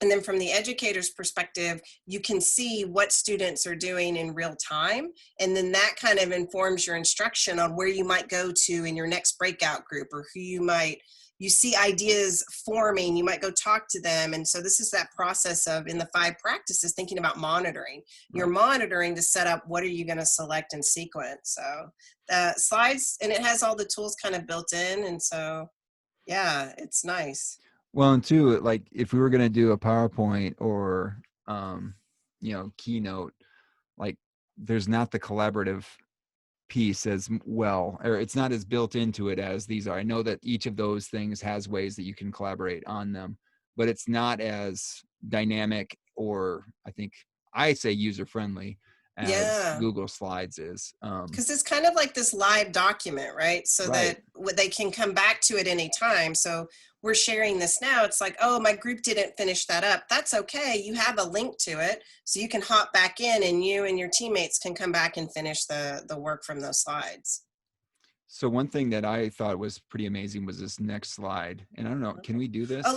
And then from the educator's perspective, you can see what students are doing in real time. And then that kind of informs your instruction on where you might go to in your next breakout group, or who you see ideas forming, you might go talk to them. And so this is that process of, in the 5 practices, thinking about monitoring. You're monitoring to set up what are you going to select and sequence. So the slides, and it has all the tools kind of built in. And so, yeah, it's nice. Well, and two, like if we were going to do a PowerPoint or, Keynote, like there's not the collaborative piece as well, or it's not as built into it as these are. I know that each of those things has ways that you can collaborate on them, but it's not as dynamic, or I say user-friendly as Google Slides is. Because it's kind of like this live document, right? So that they can come back to it anytime. So we're sharing this now. It's like, oh, my group didn't finish that up. That's okay. You have a link to it. So you can hop back in, and you and your teammates can come back and finish the work from those slides. So one thing that I thought was pretty amazing was this next slide. And I don't know, can we do this? Oh,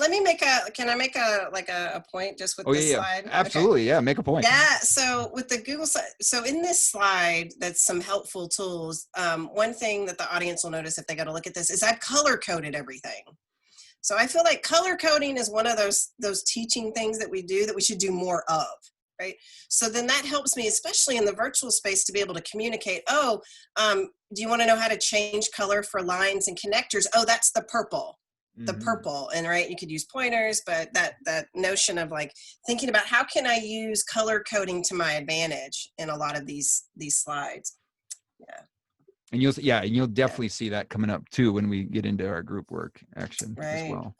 can I make a point just with this slide? Absolutely. Okay. Yeah. Make a point. Yeah. So with the Google slide, so in this slide, that's some helpful tools. One thing that the audience will notice if they go to look at this is I've color coded everything. So I feel like color coding is one of those teaching things that we do that we should do more of. Right? So then that helps me, especially in the virtual space, to be able to communicate, do you want to know how to change color for lines and connectors? Oh, that's the purple, purple. And right, you could use pointers, but that notion of like thinking about how can I use color coding to my advantage in a lot of these slides. Yeah. And you'll definitely see that coming up too when we get into our group work action as well.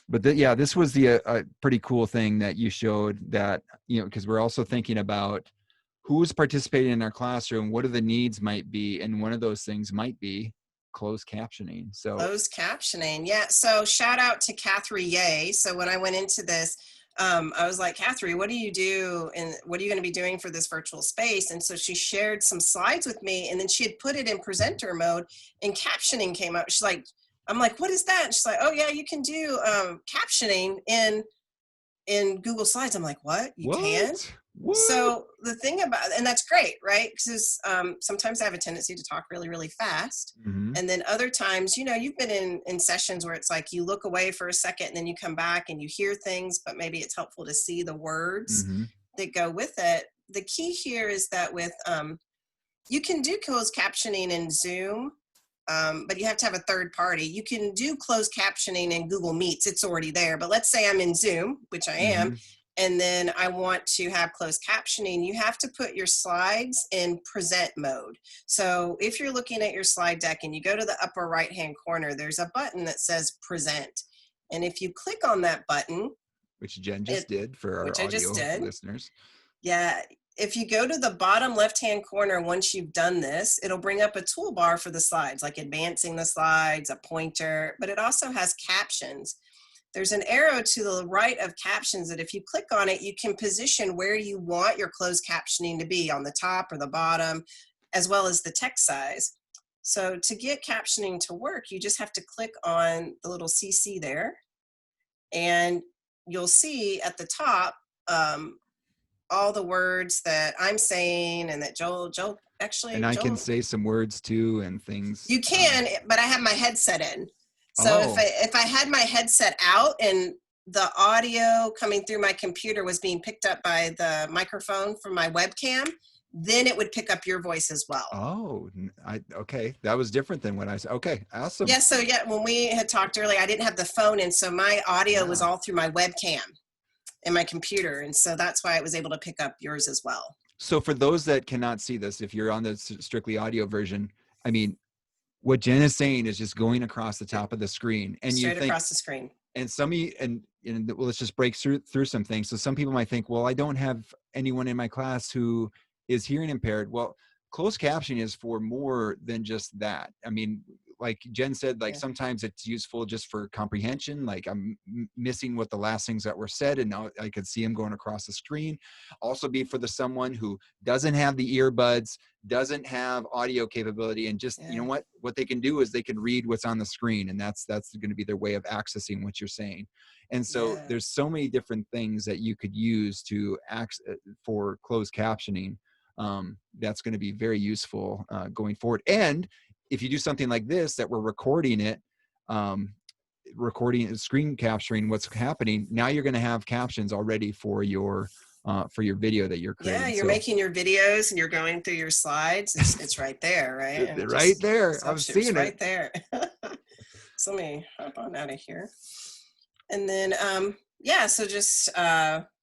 But this was a pretty cool thing that you showed, that, because we're also thinking about who's participating in our classroom, what are the needs might be. And one of those things might be closed captioning. So closed captioning. Yeah. So shout out to Catherine Ye. So when I went into this, I was like, Catherine, what do you do? And what are you going to be doing for this virtual space? And so she shared some slides with me, and then she had put it in presenter mode, and captioning came up. She's like, I'm like, what is that? And she's like, oh yeah, you can do captioning in Google Slides. I'm like, what? You can? What? So the thing about, and that's great, right? Because sometimes I have a tendency to talk really, really fast. Mm-hmm. And then other times, you've been in sessions where it's like you look away for a second and then you come back and you hear things, but maybe it's helpful to see the words that go with it. The key here is that with, you can do closed captioning in Zoom, but you have to have a third party. You can do closed captioning in Google Meets. It's already there. But let's say I'm in Zoom, which I am, and then I want to have closed captioning. You have to put your slides in present mode. So if you're looking at your slide deck and you go to the upper right-hand corner, there's a button that says present. And if you click on that button, which Jen just did for our audio listeners. Yeah. If you go to the bottom left-hand corner, once you've done this, it'll bring up a toolbar for the slides, like advancing the slides, a pointer, but it also has captions. There's an arrow to the right of captions that if you click on it, you can position where you want your closed captioning to be, on the top or the bottom, as well as the text size. So to get captioning to work, you just have to click on the little CC there, and you'll see at the top, all the words that I'm saying and that Joel actually. And I can say some words too and things. You can, but I have my headset in. So if I had my headset out and the audio coming through my computer was being picked up by the microphone from my webcam, then it would pick up your voice as well. Oh, okay. That was different than what I said. Okay, awesome. Yeah, so yeah, when we had talked earlier, I didn't have the phone, and so my audio was all through my webcam and my computer, and so that's why I was able to pick up yours as well. So for those that cannot see this, if you're on the strictly audio version, I mean, what Jen is saying is just going across the top of the screen, and straight you think, across the screen. And well, let's just break through some things. So some people might think, well, I don't have anyone in my class who is hearing impaired. Well, closed captioning is for more than just that. I mean, like Jen said, like sometimes it's useful just for comprehension. Like I'm missing what the last things that were said, and now I could see them going across the screen. Also be for someone who doesn't have the earbuds, doesn't have audio capability, and just, you know what they can do is they can read what's on the screen, and that's going to be their way of accessing what you're saying. And so there's so many different things that you could use to for closed captioning. That's going to be very useful going forward. And if you do something like this, that we're recording it, recording screen capturing what's happening, now you're going to have captions already for your video that you're creating. Yeah, you're making your videos and you're going through your slides. It's right there, right? And right there. I'm seeing it right there. So let me hop on out of here. And then, so just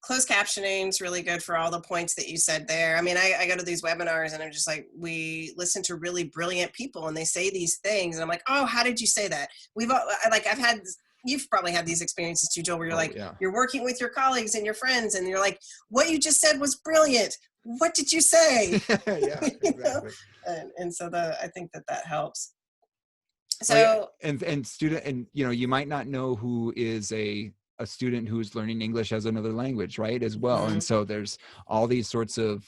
closed captioning is really good for all the points that you said there. I mean, I go to these webinars and I'm just like, we listen to really brilliant people and they say these things. And I'm like, oh, how did you say that? You've probably had these experiences too, Joel, where you're you're working with your colleagues and your friends and you're like, what you just said was brilliant. What did you say? Exactly. And so I think that helps. So and student, and you might not know who is a student who's learning English as another language, right, as well. And so there's all these sorts of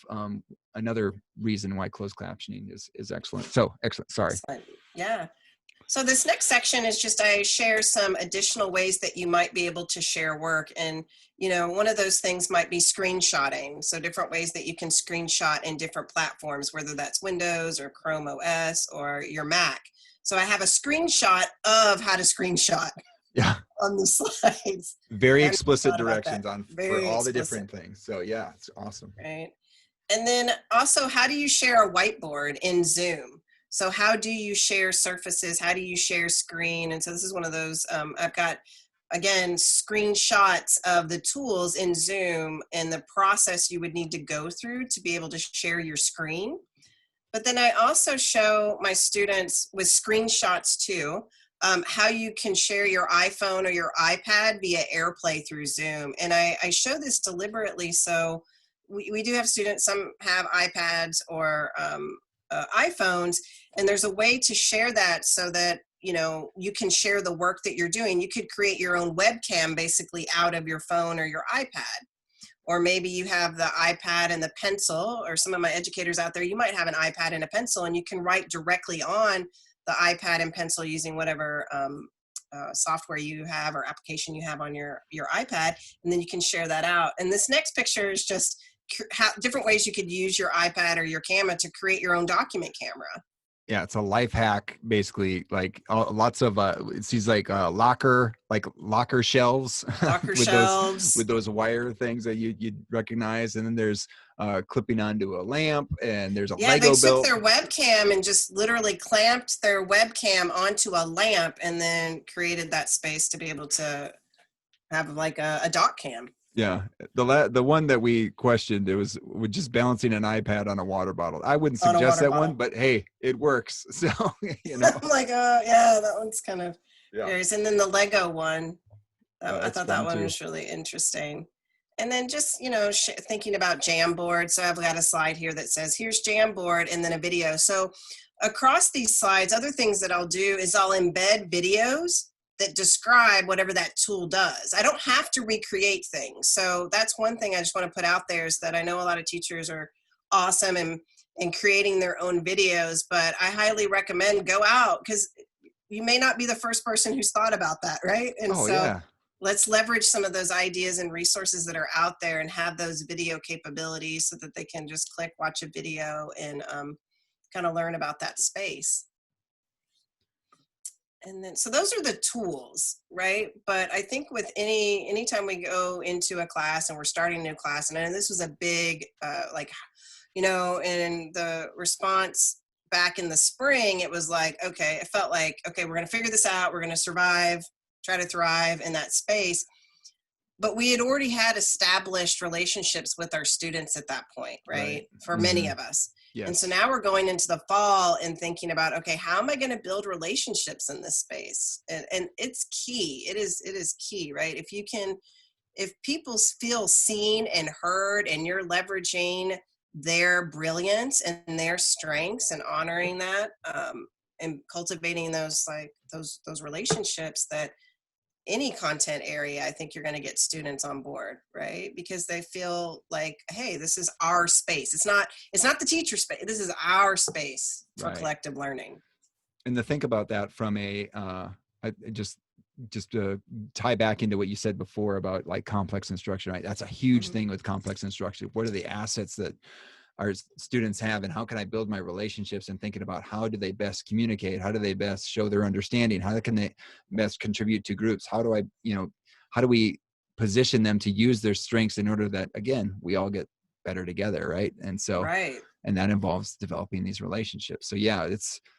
another reason why closed captioning is excellent. So excellent. Sorry. Excellent. Yeah. So this next section is just, I share some additional ways that you might be able to share work. And, one of those things might be screenshotting. So different ways that you can screenshot in different platforms, whether that's Windows or Chrome OS or your Mac. So I have a screenshot of how to screenshot on the slides. Very explicit directions for all the different things. So yeah, it's awesome. Right. And then also, how do you share a whiteboard in Zoom? So how do you share surfaces? How do you share screen? And so this is one of those, I've got, again, screenshots of the tools in Zoom and the process you would need to go through to be able to share your screen. But then I also show my students with screenshots too, how you can share your iPhone or your iPad via AirPlay through Zoom. And I show this deliberately. So we do have students, some have iPads or iPhones, and there's a way to share that so that you can share the work that you're doing. You could create your own webcam basically out of your phone or your iPad. Or maybe you have the iPad and the pencil, or some of my educators out there, you might have an iPad and a pencil, and you can write directly on the iPad and pencil using whatever software you have or application you have on your iPad, and then you can share that out. And this next picture is just different ways you could use your iPad or your camera to create your own document camera. Yeah, it's a life hack, basically. Like lots of it seems like locker shelves, with those wire things that you'd recognize, and then there's clipping onto a lamp, and there's a Lego built. They took their webcam and just literally clamped their webcam onto a lamp, and then created that space to be able to have like a doc cam. Yeah, the one that we questioned, it was just balancing an iPad on a water bottle. I wouldn't suggest that one, but hey, it works. So I'm like, that one's kind of curious. And then the Lego one, I thought that one was really interesting. And then just thinking about Jamboard. So I've got a slide here that says, here's Jamboard, and then a video. So across these slides, other things that I'll do is I'll embed videos that describe whatever that tool does. I don't have to recreate things. So that's one thing I just want to put out there, is that I know a lot of teachers are awesome in creating their own videos, but I highly recommend go out, because you may not be the first person who's thought about that, right? And let's leverage some of those ideas and resources that are out there and have those video capabilities so that they can just click, watch a video, and kind of learn about that space. And then, so those are the tools, right? But I think with anytime we go into a class and we're starting a new class, and this was a big, in the response back in the spring, it was like, okay, it felt like, okay, we're going to figure this out. We're going to survive, try to thrive in that space. But we had already had established relationships with our students at that point, right? For many of us. Yes. And so now we're going into the fall and thinking about, okay, how am I going to build relationships in this space? And it's key. It is key, right? If people feel seen and heard, and you're leveraging their brilliance and their strengths and honoring that, and cultivating those relationships, that any content area, I think you're going to get students on board, right? Because they feel like, hey, this is our space. It's not the teacher space. This is our space for collective learning. And to think about that from just to tie back into what you said before about like complex instruction, right? That's a huge thing with complex instruction. What are the assets that our students have, and how can I build my relationships, and thinking about how do they best communicate? How do they best show their understanding? How can they best contribute to groups? How do we position them to use their strengths in order that, again, we all get better together, right? And so, and that involves developing these relationships.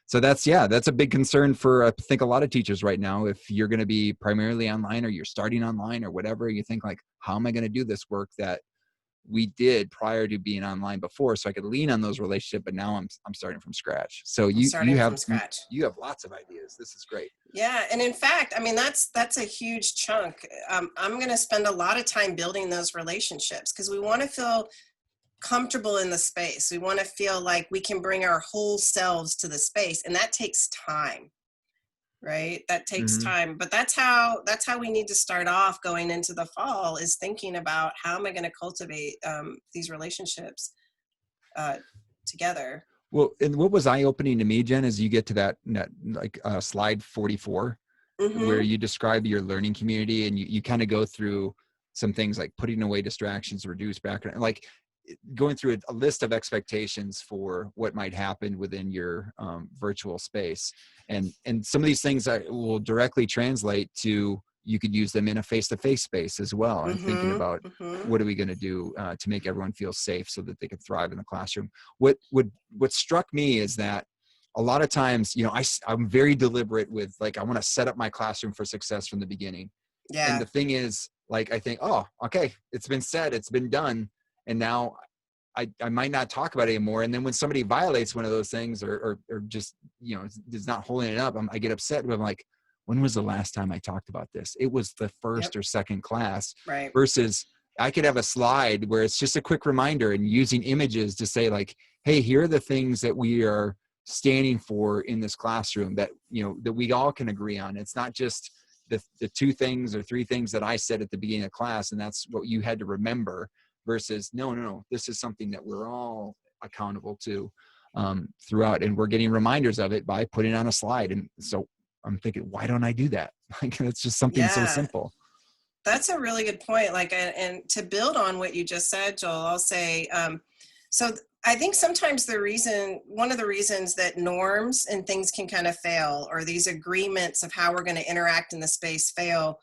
So that's a big concern for, I think, a lot of teachers right now. If you're going to be primarily online, or you're starting online or whatever, you think like, how am I going to do this work that we did prior to being online before, so I could lean on those relationships, but now I'm starting from scratch. So you have lots of ideas. This is great. Yeah. And in fact, I mean, that's a huge chunk. I'm going to spend a lot of time building those relationships, because we want to feel comfortable in the space. We want to feel like we can bring our whole selves to the space, and that takes time. Right? That takes time, but that's how we need to start off going into the fall, is thinking about, how am I going to cultivate these relationships together. Well, and what was eye-opening to me, Jen, is you get to that slide 44, where you describe your learning community, and you kind of go through some things like putting away distractions, reduce background, like going through a list of expectations for what might happen within your virtual space. And some of these things will directly translate to, you could use them in a face-to-face space as well. And thinking about what are we going to do to make everyone feel safe so that they can thrive in the classroom. What struck me is that a lot of times, I'm very deliberate with, like, I want to set up my classroom for success from the beginning. Yeah. And the thing is, like, I think, oh, okay, it's been said, it's been done. And now I might not talk about it anymore. And then when somebody violates one of those things, or just, is not holding it up, I get upset. But I'm like, when was the last time I talked about this? It was the first or second class. Right. Versus I could have a slide where it's just a quick reminder, and using images to say, like, hey, here are the things that we are standing for in this classroom that, that we all can agree on. It's not just the 2 things or 3 things that I said at the beginning of class, and that's what you had to remember. Versus, no, this is something that we're all accountable to throughout, and we're getting reminders of it by putting it on a slide. And so I'm thinking, why don't I do that? Like, it's just something so simple. That's a really good point. Like, and to build on what you just said, Joel, I'll say, so I think sometimes one of the reasons that norms and things can kind of fail, or these agreements of how we're going to interact in the space fail,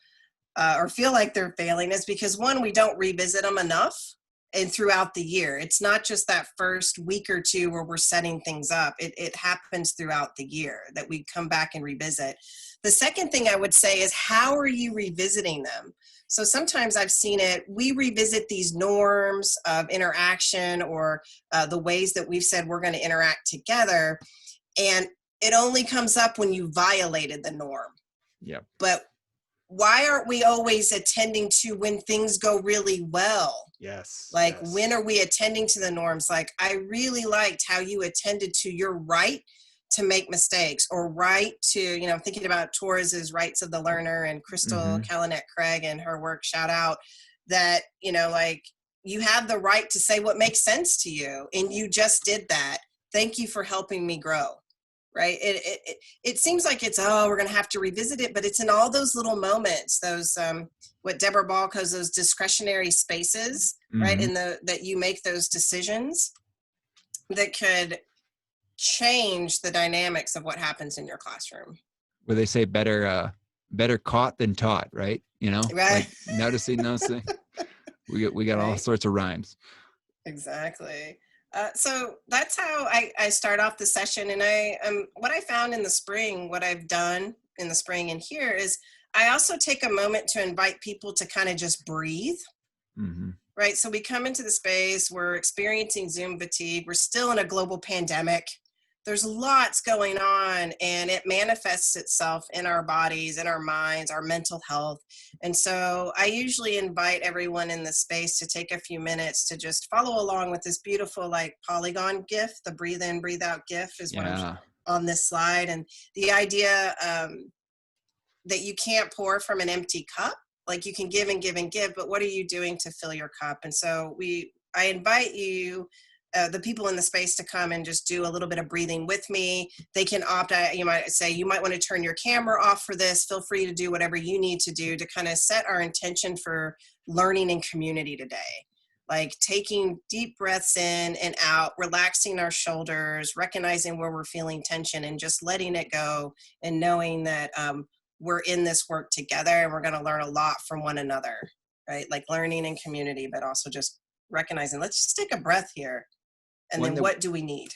or feel like they're failing, is because, one, we don't revisit them enough and throughout the year. It's not just that first week or 2 where we're setting things up. It happens throughout the year that we come back and revisit. The second thing I would say is, how are you revisiting them? So sometimes I've seen it, we revisit these norms of interaction, or the ways that we've said we're going to interact together, and it only comes up when you violated the norm. Yeah. But why aren't we always attending to when things go really well? Yes. Like, when are we attending to the norms? Like, I really liked how you attended to your right to make mistakes, or right to, thinking about Torres's Rights of the Learner and Crystal Calinet Craig and her work, shout out, that, like, you have the right to say what makes sense to you. And you just did that. Thank you for helping me grow. Right. It seems like it's, we're going to have to revisit it, but it's in all those little moments, those, what Deborah Ball calls those discretionary spaces, right? In that you make those decisions that could change the dynamics of what happens in your classroom. Where they say better caught than taught, right? Right. Like, noticing those things. We got all sorts of rhymes. Exactly. So that's how I start off the session. And what I found in the spring, what I've done in the spring and here is I also take a moment to invite people to kind of just breathe. Mm-hmm. Right. So we come into the space, we're experiencing Zoom fatigue. We're still in a global pandemic. There's lots going on, and it manifests itself in our bodies, in our minds, our mental health. And so I usually invite everyone in the space to take a few minutes to just follow along with this beautiful, like, polygon GIF. The breathe in, breathe out GIF is what I'm on this slide. And the idea that you can't pour from an empty cup. Like, you can give and give and give, but what are you doing to fill your cup? And so I invite you, the people in the space, to come and just do a little bit of breathing with me. They can opt out. You might say, you might want to turn your camera off for this. Feel free to do whatever you need to do to kind of set our intention for learning and community today. Like taking deep breaths in and out, relaxing our shoulders, recognizing where we're feeling tension, and just letting it go, and knowing that we're in this work together and we're going to learn a lot from one another, right? Like learning in community, but also just recognizing, let's just take a breath here. And then what do we need?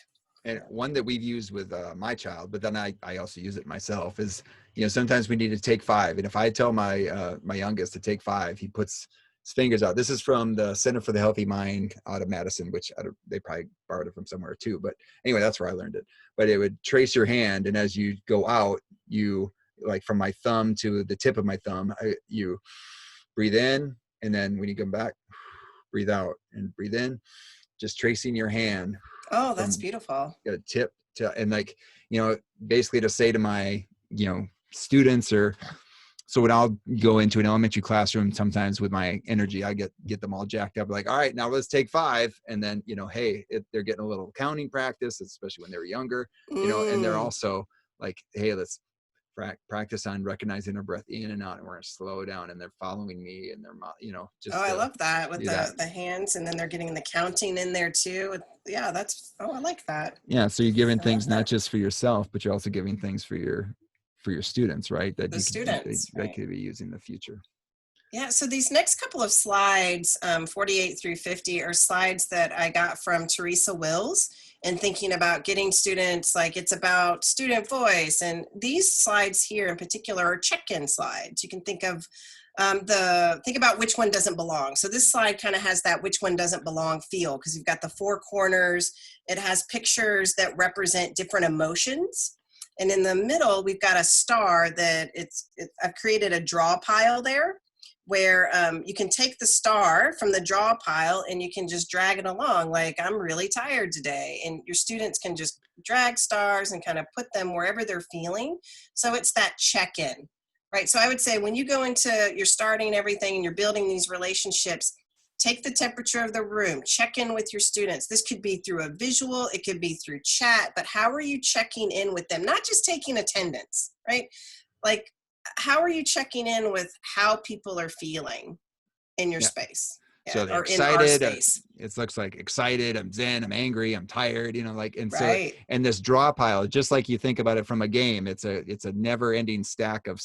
And one that we've used with my child, but then I also use it myself, is, sometimes we need to take 5. And if I tell my youngest to take 5, he puts his fingers out. This is from the Center for the Healthy Mind out of Madison, which they probably borrowed it from somewhere too. But anyway, that's where I learned it. But it would trace your hand. And as you go out, like from my thumb to the tip of my thumb, you breathe in, and then when you come back, breathe out and breathe in, just tracing your hand. Oh, that's beautiful. Tip to, and like, basically to say to my, students, or so when I'll go into an elementary classroom, sometimes with my energy, I get them all jacked up, like, all right, now let's take 5. And then, hey, they're getting a little counting practice, especially when they're younger, and they're also like, hey, let's practice on recognizing our breath in and out, and we're going to slow down, and they're following me, and they're, just. Oh, I love that with the hands, and then they're getting the counting in there too. Yeah, I like that. Yeah. So you're giving things not just for yourself, but you're also giving things for your students, right? That the students they could be using in the future. Yeah, so these next couple of slides, 48 through 50, are slides that I got from Teresa Wills, and thinking about getting students, like, it's about student voice. And these slides here in particular are check-in slides. You can think of think about which one doesn't belong. So this slide kind of has that which one doesn't belong feel, because you've got the 4 corners. It has pictures that represent different emotions. And in the middle, we've got a star that I've created a draw pile there, where you can take the star from the draw pile and you can just drag it along, like, I'm really tired today. And your students can just drag stars and kind of put them wherever they're feeling. So it's that check-in, right? So I would say, when you go into, you're starting everything and you're building these relationships, take the temperature of the room, check in with your students. This could be through a visual, it could be through chat, but how are you checking in with them? Not just taking attendance, right? Like, how are you checking in with how people are feeling in your space? So they're excited. It looks like excited. I'm zen. I'm angry. I'm tired. And so, and this draw pile, just like you think about it from a game, it's a never-ending stack of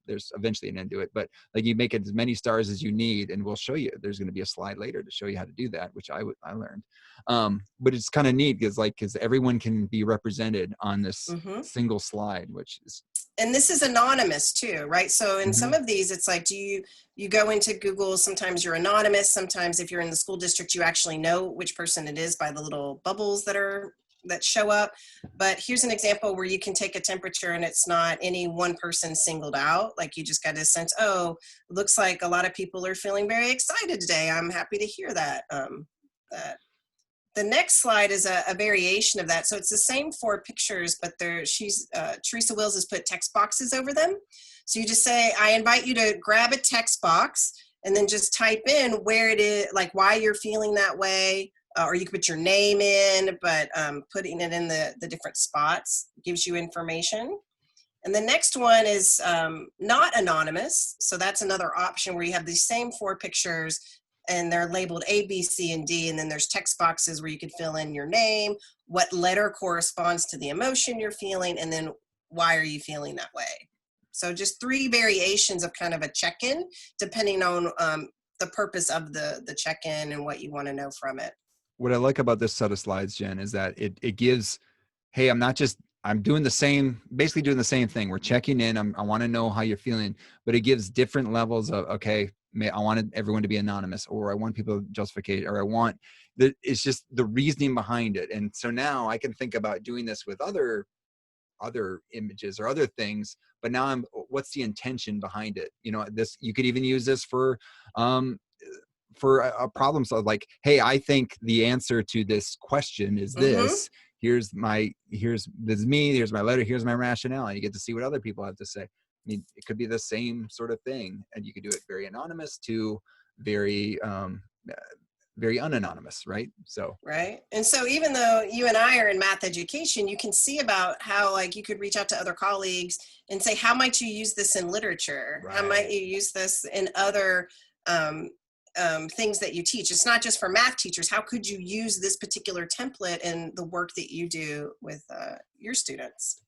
there's eventually an end to it, but like, you make as many stars as you need, and we'll show you. There's going to be a slide later to show you how to do that, which I learned. But it's kind of neat because everyone can be represented on this single slide, which is. And this is anonymous too, right? So in some of these, it's like, you go into Google, sometimes you're anonymous. Sometimes if you're in the school district, you actually know which person it is by the little bubbles that show up. But here's an example where you can take a temperature and it's not any one person singled out. Like, you just got a sense, oh, looks like a lot of people are feeling very excited today. I'm happy to hear that. The next slide is a variation of that. So it's the same 4 pictures, but Teresa Wills has put text boxes over them. So you just say, I invite you to grab a text box and then just type in where it is, like why you're feeling that way. Or you can put your name in, but putting it in the different spots gives you information. And the next one is not anonymous. So that's another option where you have these same 4 pictures and they're labeled A, B, C, and D. And then there's text boxes where you could fill in your name, what letter corresponds to the emotion you're feeling, and then why are you feeling that way? So just 3 variations of kind of a check-in, depending on the purpose of the check-in and what you want to know from it. what I like about this set of slides, Jen, is that it gives, hey, I'm basically doing the same thing. We're checking in. I want to know how you're feeling, but it gives different levels of, okay, I wanted everyone to be anonymous, or I want people to justify, or I want that. It's just the reasoning behind it. And so now I can think about doing this with other images or other things, but now what's the intention behind it? You could even use this for a problem solve, like, hey, I think the answer to this question is this. Here's me, here's my letter, here's my rationale, and you get to see what other people have to say. I mean, it could be the same sort of thing, and you could do it very anonymous to very very unanonymous, right? So right. And so even though you and I are in math education, you can see about how, like, you could reach out to other colleagues and say, how might you use this in literature? Right. How might you use this in other things that you teach? It's not just for math teachers. How could you use this particular template in the work that you do with your students?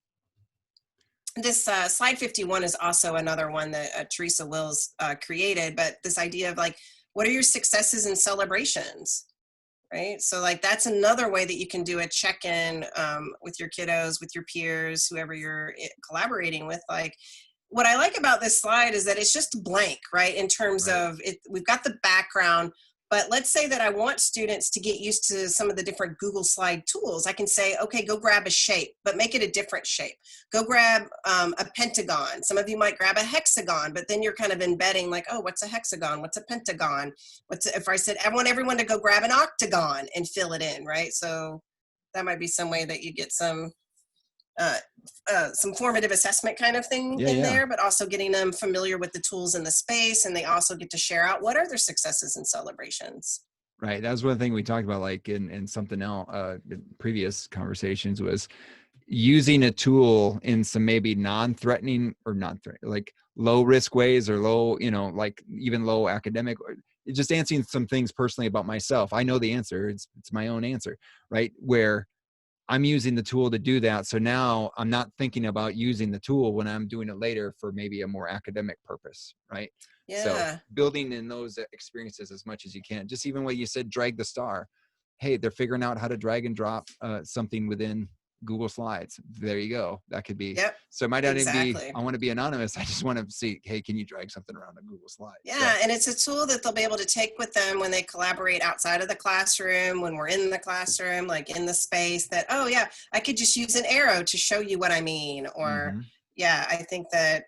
This slide 51 is also another one that Teresa Wills created, but this idea of, like, what are your successes and celebrations, right? So, like, that's another way that you can do a check-in with your kiddos, with your peers, whoever you're collaborating with. Like, what I like about this slide is that it's just blank, right? In terms of it, we've got the background, but let's say that I want students to get used to some of the different Google Slide tools. I can say, okay, go grab a shape, but make it a different shape. Go grab a pentagon. Some of you might grab a hexagon, but then you're kind of embedding, like, oh, what's a hexagon? What's a pentagon? If I said, I want everyone to go grab an octagon and fill it in, right? So that might be some way that you get some formative assessment kind of thing in there, but also getting them familiar with the tools in the space, and they also get to share out what are their successes and celebrations. Right. That was one thing we talked about, like in something else, in previous conversations, was using a tool in some maybe non-threatening, like low risk ways, or low, like even low academic, or just answering some things personally about myself. I know the answer. It's my own answer, right? Where I'm using the tool to do that. So now I'm not thinking about using the tool when I'm doing it later for maybe a more academic purpose, right? Yeah. So building in those experiences as much as you can. Just even what you said, drag the star. Hey, they're figuring out how to drag and drop something within Google Slides. There you go. That could be. Yep. So it might not even be, I want to be anonymous. I just want to see, hey, can you drag something around a Google Slide? Yeah, So, and it's a tool that they'll be able to take with them when they collaborate outside of the classroom, when we're in the classroom, like in the space, that, oh yeah, I could just use an arrow to show you what I mean. Or yeah, I think that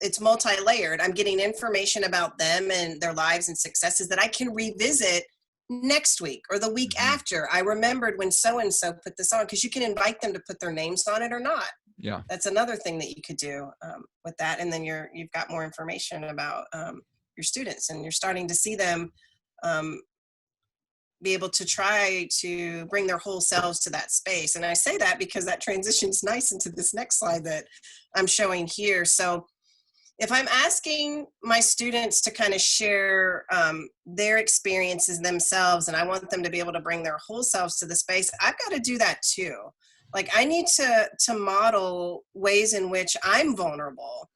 it's multi-layered. I'm getting information about them and their lives and successes that I can revisit next week or the week after. I remembered when so-and-so put this on, because you can invite them to put their names on it or not. Yeah, that's another thing that you could do with that. And then you've got more information about your students, and you're starting to see them be able to try to bring their whole selves to that space. And I say that because that transitions nice into this next slide that I'm showing here. So if I'm asking my students to kind of share their experiences themselves, and I want them to be able to bring their whole selves to the space, I've got to do that too. Like, I need to model ways in which I'm vulnerable.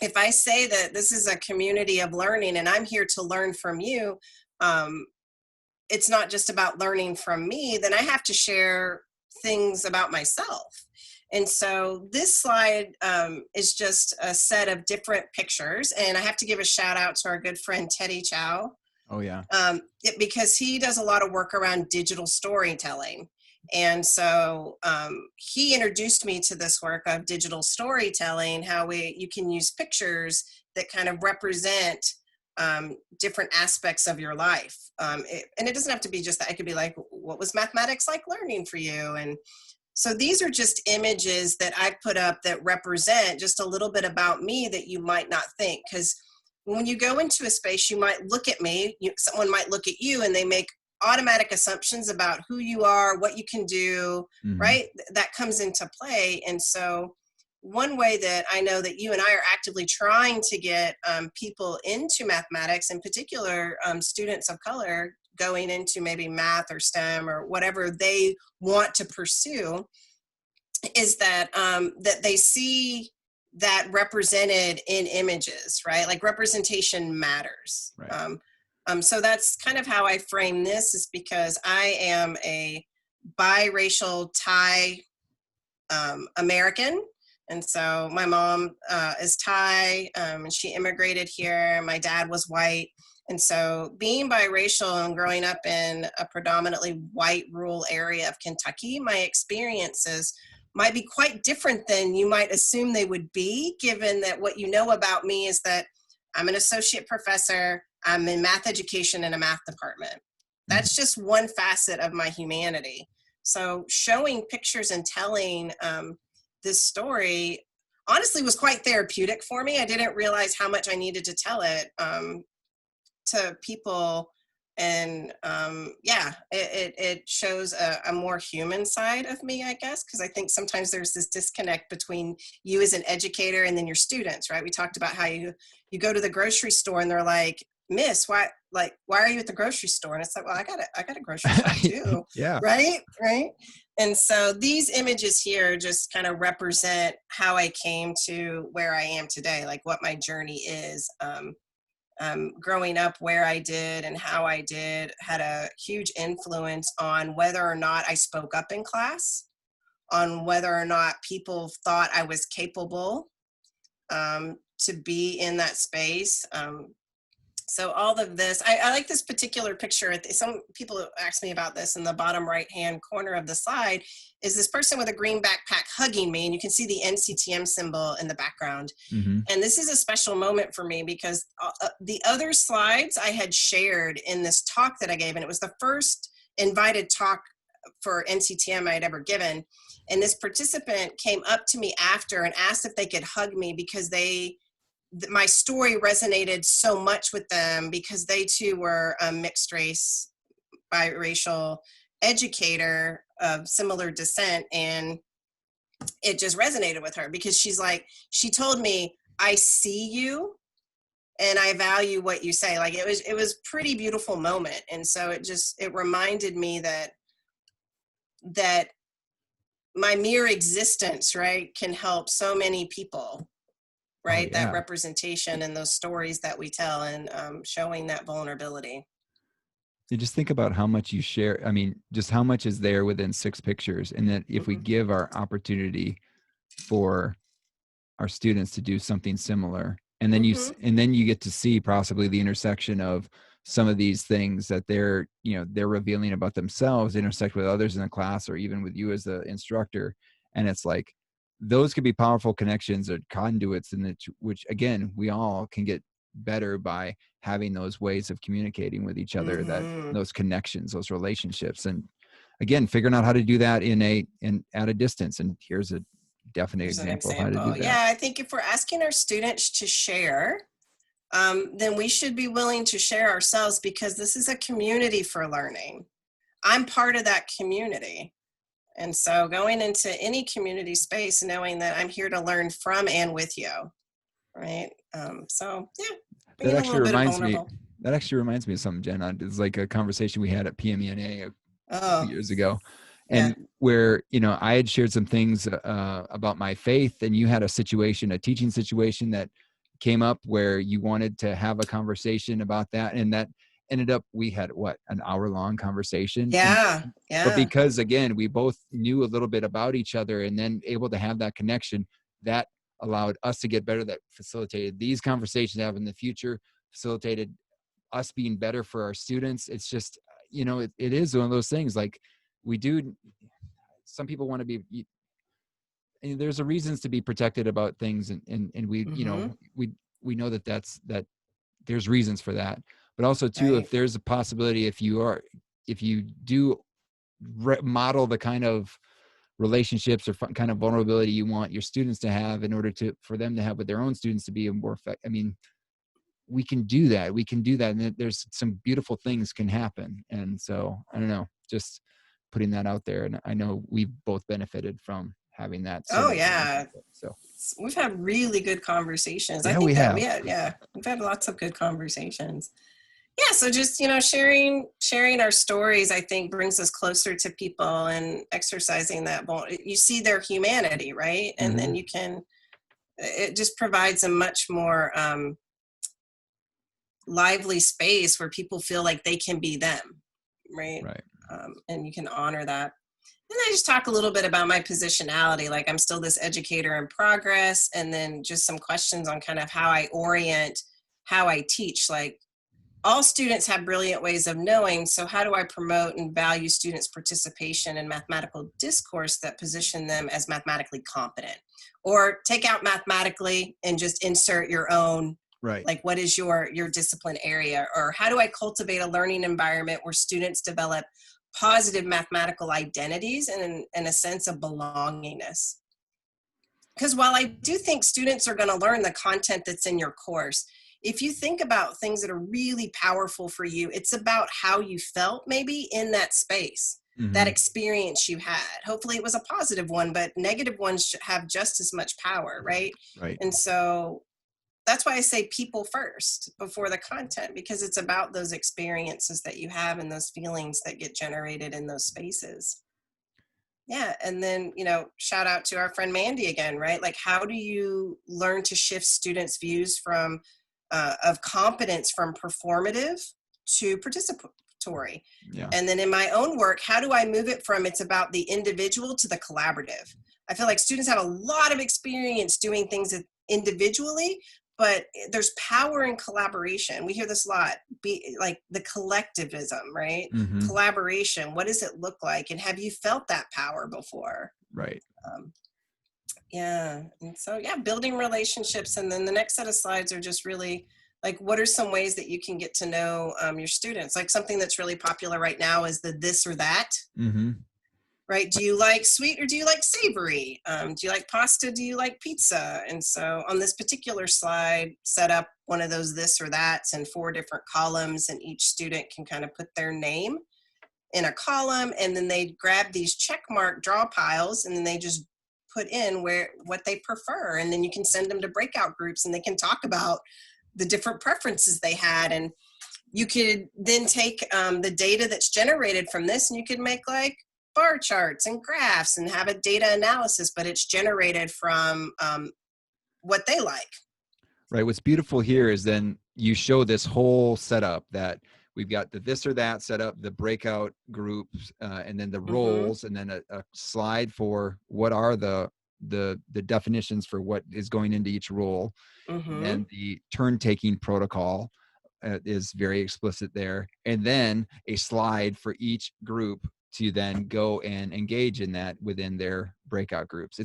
If I say that this is a community of learning and I'm here to learn from you, it's not just about learning from me, then I have to share things about myself. And so this slide is just a set of different pictures. And I have to give a shout out to our good friend, Teddy Chow. Oh yeah. Because he does a lot of work around digital storytelling. And so he introduced me to this work of digital storytelling, how you can use pictures that kind of represent different aspects of your life. And it doesn't have to be just that. It could be like, what was mathematics like learning for you? And so these are just images that I put up that represent just a little bit about me that you might not think. Because when you go into a space, you might look at me, someone might look at you, and they make automatic assumptions about who you are, what you can do, right? That comes into play. And so one way that I know that you and I are actively trying to get people into mathematics, in particular students of color going into maybe math or STEM or whatever they want to pursue, is that that they see that represented in images, right? Like, representation matters. Right. So that's kind of how I frame this, is because I am a biracial Thai American. And so my mom is Thai, and she immigrated here. My dad was white. And so being biracial and growing up in a predominantly white rural area of Kentucky, my experiences might be quite different than you might assume they would be, given that what you know about me is that I'm an associate professor, I'm in math education in a math department. That's just one facet of my humanity. So showing pictures and telling this story honestly was quite therapeutic for me. I didn't realize how much I needed to tell it to people. And it shows a more human side of me, I guess, because I think sometimes there's this disconnect between you as an educator and then your students, right? We talked about how you go to the grocery store and they're like, Miss, why are you at the grocery store? And it's like, well, I got a grocery shop too. Yeah. Right. And so these images here just kind of represent how I came to where I am today, like what my journey is. Growing up where I did and how I did had a huge influence on whether or not I spoke up in class, on whether or not people thought I was capable to be in that space. So all of this, I like this particular picture. Some people ask me about this in the bottom right-hand corner of the slide, is this person with a green backpack hugging me, and you can see the NCTM symbol in the background. Mm-hmm. And this is a special moment for me because the other slides I had shared in this talk that I gave, and it was the first invited talk for NCTM I had ever given. And this participant came up to me after and asked if they could hug me because my story resonated so much with them, because they too were a mixed race, biracial educator of similar descent. And it just resonated with her because she told me, I see you and I value what you say. Like it was pretty beautiful moment. And so it reminded me that my mere existence, right, can help so many people. Right. Oh, yeah. That representation and those stories that we tell, and showing that vulnerability. You just think about how much you share. I mean, just how much is there within 6 pictures. And that if we give our opportunity for our students to do something similar, and then you get to see possibly the intersection of some of these things that they're revealing about themselves intersect with others in the class, or even with you as the instructor. And it's like, those could be powerful connections or conduits in which again, we all can get better by having those ways of communicating with each other, that those connections, those relationships, and again, figuring out how to do that at a distance. And here's a definite example of how to do that. Yeah, I think if we're asking our students to share, then we should be willing to share ourselves, because this is a community for learning. I'm part of that community. And so going into any community space, knowing that I'm here to learn from and with you, right? So yeah, that actually reminds me of something, Jen. It's like a conversation we had at PMENA a few years ago, and where I had shared some things about my faith, and you had a teaching situation that came up where you wanted to have a conversation about that, and that ended up, we had an hour-long conversation. But because again, we both knew a little bit about each other, and then able to have that connection, that allowed us to get better, that facilitated these conversations to have in the future, facilitated us being better for our students. It's just, it is one of those things, like some people want to be, and there's a reasons to be protected about things. And we, we know that there's reasons for that, but also too, if there's a possibility, if you do model the kind of relationships or kind of vulnerability you want your students to have in order for them to have with their own students to be a more effective. I mean, we can do that. And there's some beautiful things can happen. And so I don't know, just putting that out there. And I know we've both benefited from having that. So we've had really good conversations. I think we've had lots of good conversations. Yeah, so just sharing our stories, I think, brings us closer to people, and exercising that. You see their humanity, right? And then it just provides a much more lively space where people feel like they can be them, right? Right. And you can honor that. And I just talk a little bit about my positionality, like I'm still this educator in progress, and then just some questions on kind of how I orient how I teach. Like, all students have brilliant ways of knowing, so how do I promote and value students' participation in mathematical discourse that position them as mathematically competent? Or take out mathematically and just insert your own, Right. like, what is your discipline area? Or how do I cultivate a learning environment where students develop positive mathematical identities and a sense of belongingness? Because while I do think students are going to learn the content that's in your course, if you think about things that are really powerful for you, it's about how you felt maybe in that space, that experience you had. Hopefully it was a positive one, but negative ones should have just as much power, right? Right. And so that's why I say people first before the content, because it's about those experiences that you have and those feelings that get generated in those spaces. Yeah. And then, shout out to our friend Mandy again, right? Like, how do you learn to shift students' views from of competence from performative to participatory? Yeah. And then in my own work, how do I move it from it's about the individual to the collaborative? I feel like students have a lot of experience doing things individually, but there's power in collaboration. We hear this a lot, be like the collectivism, right? Collaboration. What does it look like? And have you felt that power before? Right. Yeah. And so, yeah, building relationships. And then the next set of slides are just really like, what are some ways that you can get to know your students? Like, something that's really popular right now is the this or that. Right? Do you like sweet or do you like savory? Do you like pasta? Do you like pizza? And so on this particular slide, set up one of those this or that's in 4 different columns, and each student can kind of put their name in a column, and then they grab these check mark draw piles, and then they just put in what they prefer. And then you can send them to breakout groups, and they can talk about the different preferences they had. And you could then take the data that's generated from this, and you could make like bar charts and graphs and have a data analysis, but it's generated from what they like. Right. What's beautiful here is then you show this whole setup that we've got the this or that setup, the breakout groups, and then the roles, and then a slide for what are the definitions for what is going into each role. And the turn taking protocol is very explicit there. And then a slide for each group to then go and engage in that within their breakout groups.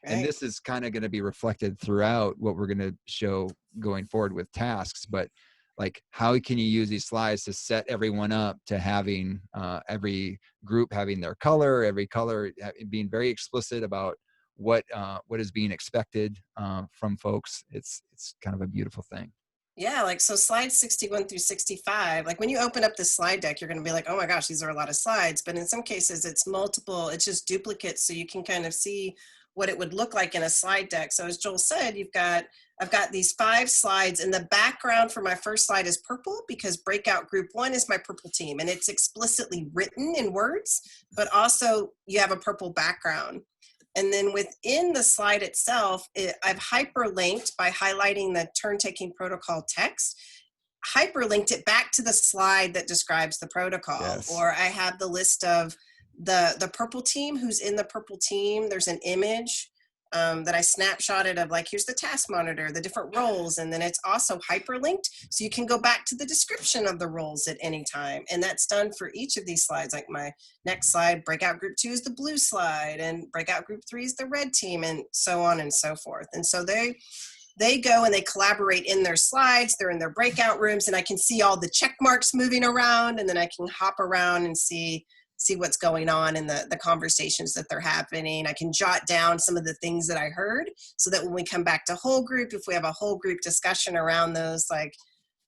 And this is kind of going to be reflected throughout what we're going to show going forward with tasks. But like, how can you use these slides to set everyone up to having every group having their color, every color being very explicit about what is being expected from folks. It's kind of a beautiful thing. Yeah, like, so slides 61 through 65, like when you open up the slide deck, you're going to be like, oh my gosh, these are a lot of slides. But in some cases, it's multiple, it's just duplicates. So you can kind of see what it would look like in a slide deck. So as Joel said, I've got these 5 slides, and the background for my first slide is purple because breakout group 1 is my purple team, and it's explicitly written in words, but also you have a purple background. And then within the slide itself, I've hyperlinked by highlighting the turn-taking protocol text, hyperlinked it back to the slide that describes the protocol. Yes. Or I have the list of the purple team, who's in the purple team. There's an image that I snapshotted of, like, here's the task monitor, the different roles, and then it's also hyperlinked, so you can go back to the description of the roles at any time. And that's done for each of these slides. Like my next slide, breakout group 2 is the blue slide, and breakout group 3 is the red team, and so on and so forth. And so they go and they collaborate in their slides, they're in their breakout rooms, and I can see all the check marks moving around, and then I can hop around and see what's going on in the conversations that they're happening. I can jot down some of the things that I heard, so that when we come back to whole group, if we have a whole group discussion around those, like,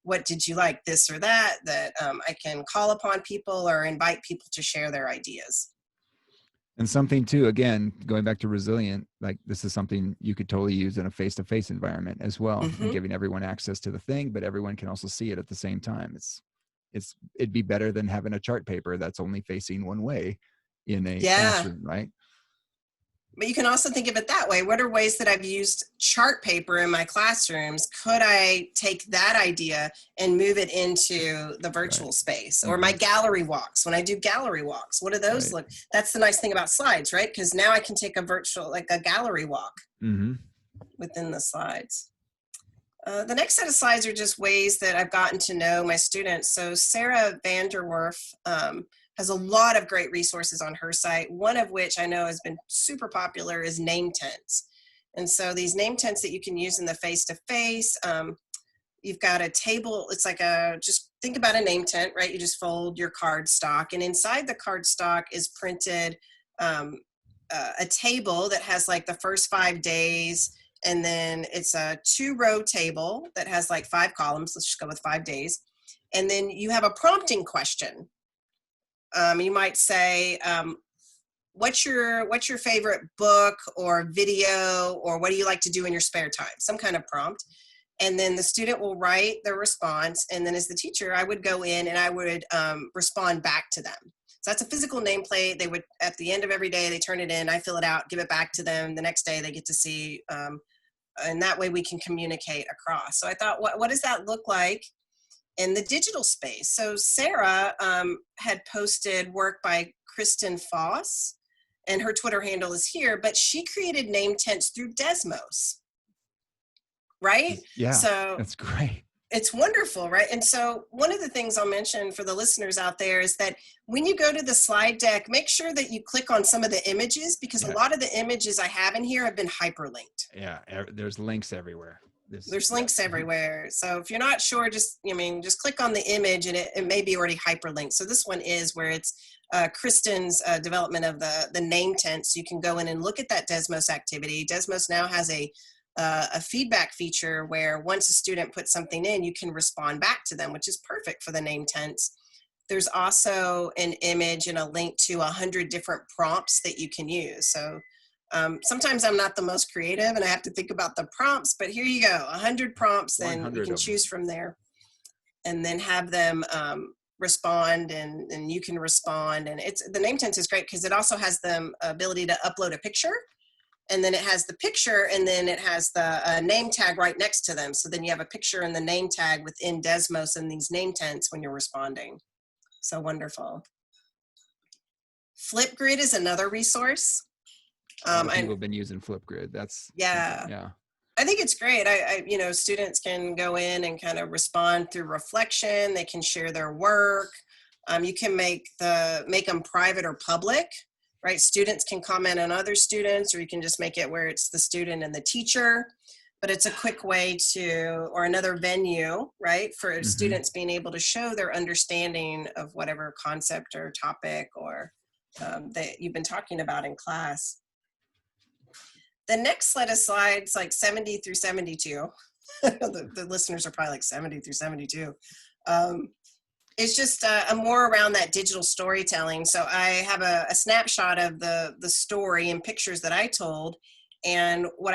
what did you like, this or that, I can call upon people or invite people to share their ideas. And something too, again, going back to resilient, like, this is something you could totally use in a face-to-face environment as well, and giving everyone access to the thing, but everyone can also see it at the same time. It'd be better than having a chart paper that's only facing one way in a classroom, right? But you can also think of it that way. What are ways that I've used chart paper in my classrooms? Could I take that idea and move it into the virtual space? Or my gallery walks, when I do gallery walks, what do those look? That's the nice thing about slides, right? Because now I can take a virtual, like a gallery walk within the slides. The next set of slides are just ways that I've gotten to know my students. So Sarah Vanderwerf has a lot of great resources on her site, one of which I know has been super popular is name tents. And so these name tents that you can use in the face-to-face, you've got a table, it's like just think about a name tent, right? You just fold your card stock, and inside the card stock is printed a table that has like the first 5 days, and then it's a 2-row table that has like 5 columns. Let's just go with 5 days. And then you have a prompting question. You might say, what's your favorite book or video, or what do you like to do in your spare time? Some kind of prompt. And then the student will write their response. And then as the teacher, I would go in and I would respond back to them. So that's a physical nameplate. They would, at the end of every day, they turn it in, I fill it out, give it back to them. The next day they get to see, and that way we can communicate across. So I thought, what does that look like in the digital space? So Sarah had posted work by Kristen Foss, and her Twitter handle is here, but she created name tents through Desmos, right? Yeah, so that's great. It's wonderful, right? And so one of the things I'll mention for the listeners out there is that when you go to the slide deck, make sure that you click on some of the images, because a lot of the images I have in here have been hyperlinked. Yeah, there's links everywhere. There's links everywhere. So if you're not sure, just click on the image and it may be already hyperlinked. So this one is where it's Kristen's development of the name tent. So you can go in and look at that Desmos activity. Desmos now has a feedback feature where once a student puts something in, you can respond back to them, which is perfect for the name tents. There's also an image and a link to 100 different prompts that you can use. So sometimes I'm not the most creative and I have to think about the prompts, but here you go, 100 prompts, and you can choose from there and then have them respond, and you can respond. And the name tent is great because it also has the ability to upload a picture, and then it has the picture, and then it has the name tag right next to them. So then you have a picture and the name tag within Desmos and these name tents when you're responding. So wonderful. Flipgrid is another resource. People have been using Flipgrid. That's yeah. I think it's great. Students can go in and kind of respond through reflection. They can share their work. You can make them private or public, right? Students can comment on other students, or you can just make it where it's the student and the teacher. But it's a quick way or another venue, right, for students being able to show their understanding of whatever concept or topic or that you've been talking about in class. The next set of slides, like 70 through 72, the listeners are probably like 70 through 72. It's just more around that digital storytelling. So I have a snapshot of the story and pictures that I told. And one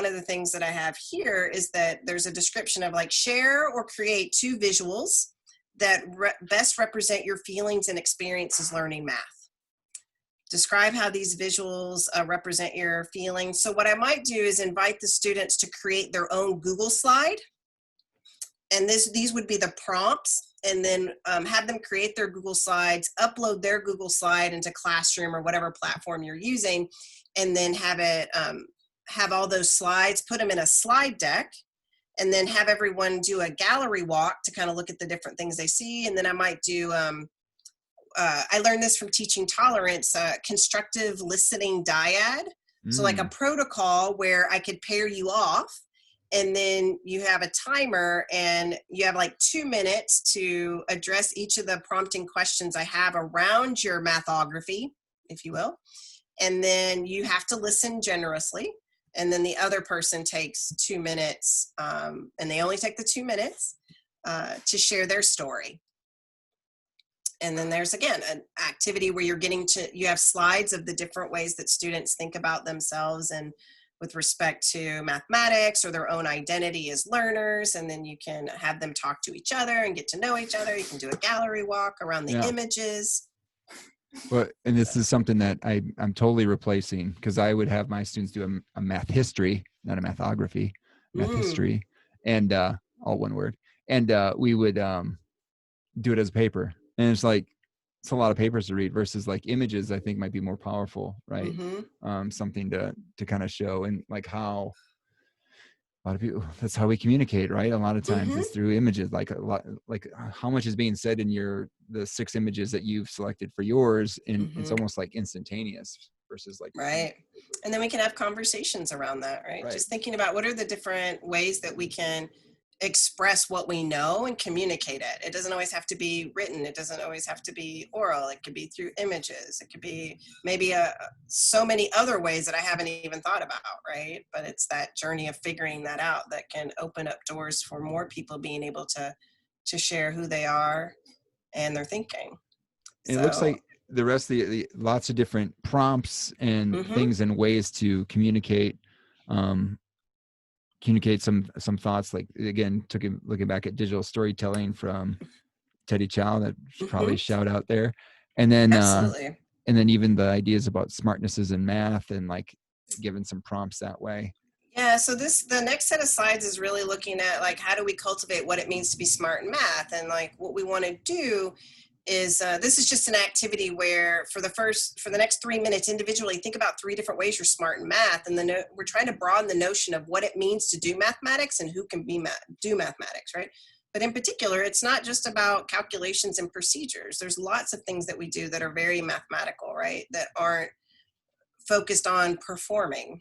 of the things that I have here is that there's a description of like share or create 2 visuals that best represent your feelings and experiences learning math. Describe how these visuals represent your feelings. So what I might do is invite the students to create their own Google slide. And these would be the prompts, and then have them create their Google slides, upload their Google slide into Classroom or whatever platform you're using, and then have all those slides, put them in a slide deck, and then have everyone do a gallery walk to kind of look at the different things they see. And then I might do, I learned this from teaching tolerance, constructive listening dyad. So like a protocol where I could pair you off, and then you have a timer, and you have like 2 minutes to address each of the prompting questions I have around your mathography, if you will. And then you have to listen generously. And then the other person takes 2 minutes, and they only take the 2 minutes to share their story. And then there's, again, an activity where you have slides of the different ways that students think about themselves and with respect to mathematics or their own identity as learners. And then you can have them talk to each other and get to know each other. You can do a gallery walk around the images. Well, and this is something that I'm totally replacing, because I would have my students do a math history, not a mathography, math history, and all one word. And we would do it as a paper. And it's like, it's a lot of papers to read versus like images, I think might be more powerful, right? Something to kind of show, and like how a lot of people, that's how we communicate, right? A lot of times it's through images, like a lot, like how much is being said in the 6 images that you've selected for yours. And it's almost like instantaneous versus like, right. And then we can have conversations around that, right? Just thinking about what are the different ways that we can express what we know and communicate it. It doesn't always have to be written. It doesn't always have to be oral. It could be through images. It could be maybe so many other ways that I haven't even thought about, right? But it's that journey of figuring that out that can open up doors for more people being able to share who they are and their thinking. And it looks like the rest of the lots of different prompts and things and ways to communicate some thoughts. Like, again, looking back at digital storytelling from Teddy Chow, that probably shout out there. And then absolutely. And then even the ideas about smartnesses in math, and like giving some prompts that way. Yeah, so the next set of slides is really looking at like, how do we cultivate what it means to be smart in math? And like what we want to do is this is just an activity where for the next 3 minutes individually, think about 3 different ways you're smart in math. And then we're trying to broaden the notion of what it means to do mathematics and who can do mathematics, right? But in particular, it's not just about calculations and procedures. There's lots of things that we do that are very mathematical, right? That aren't focused on performing.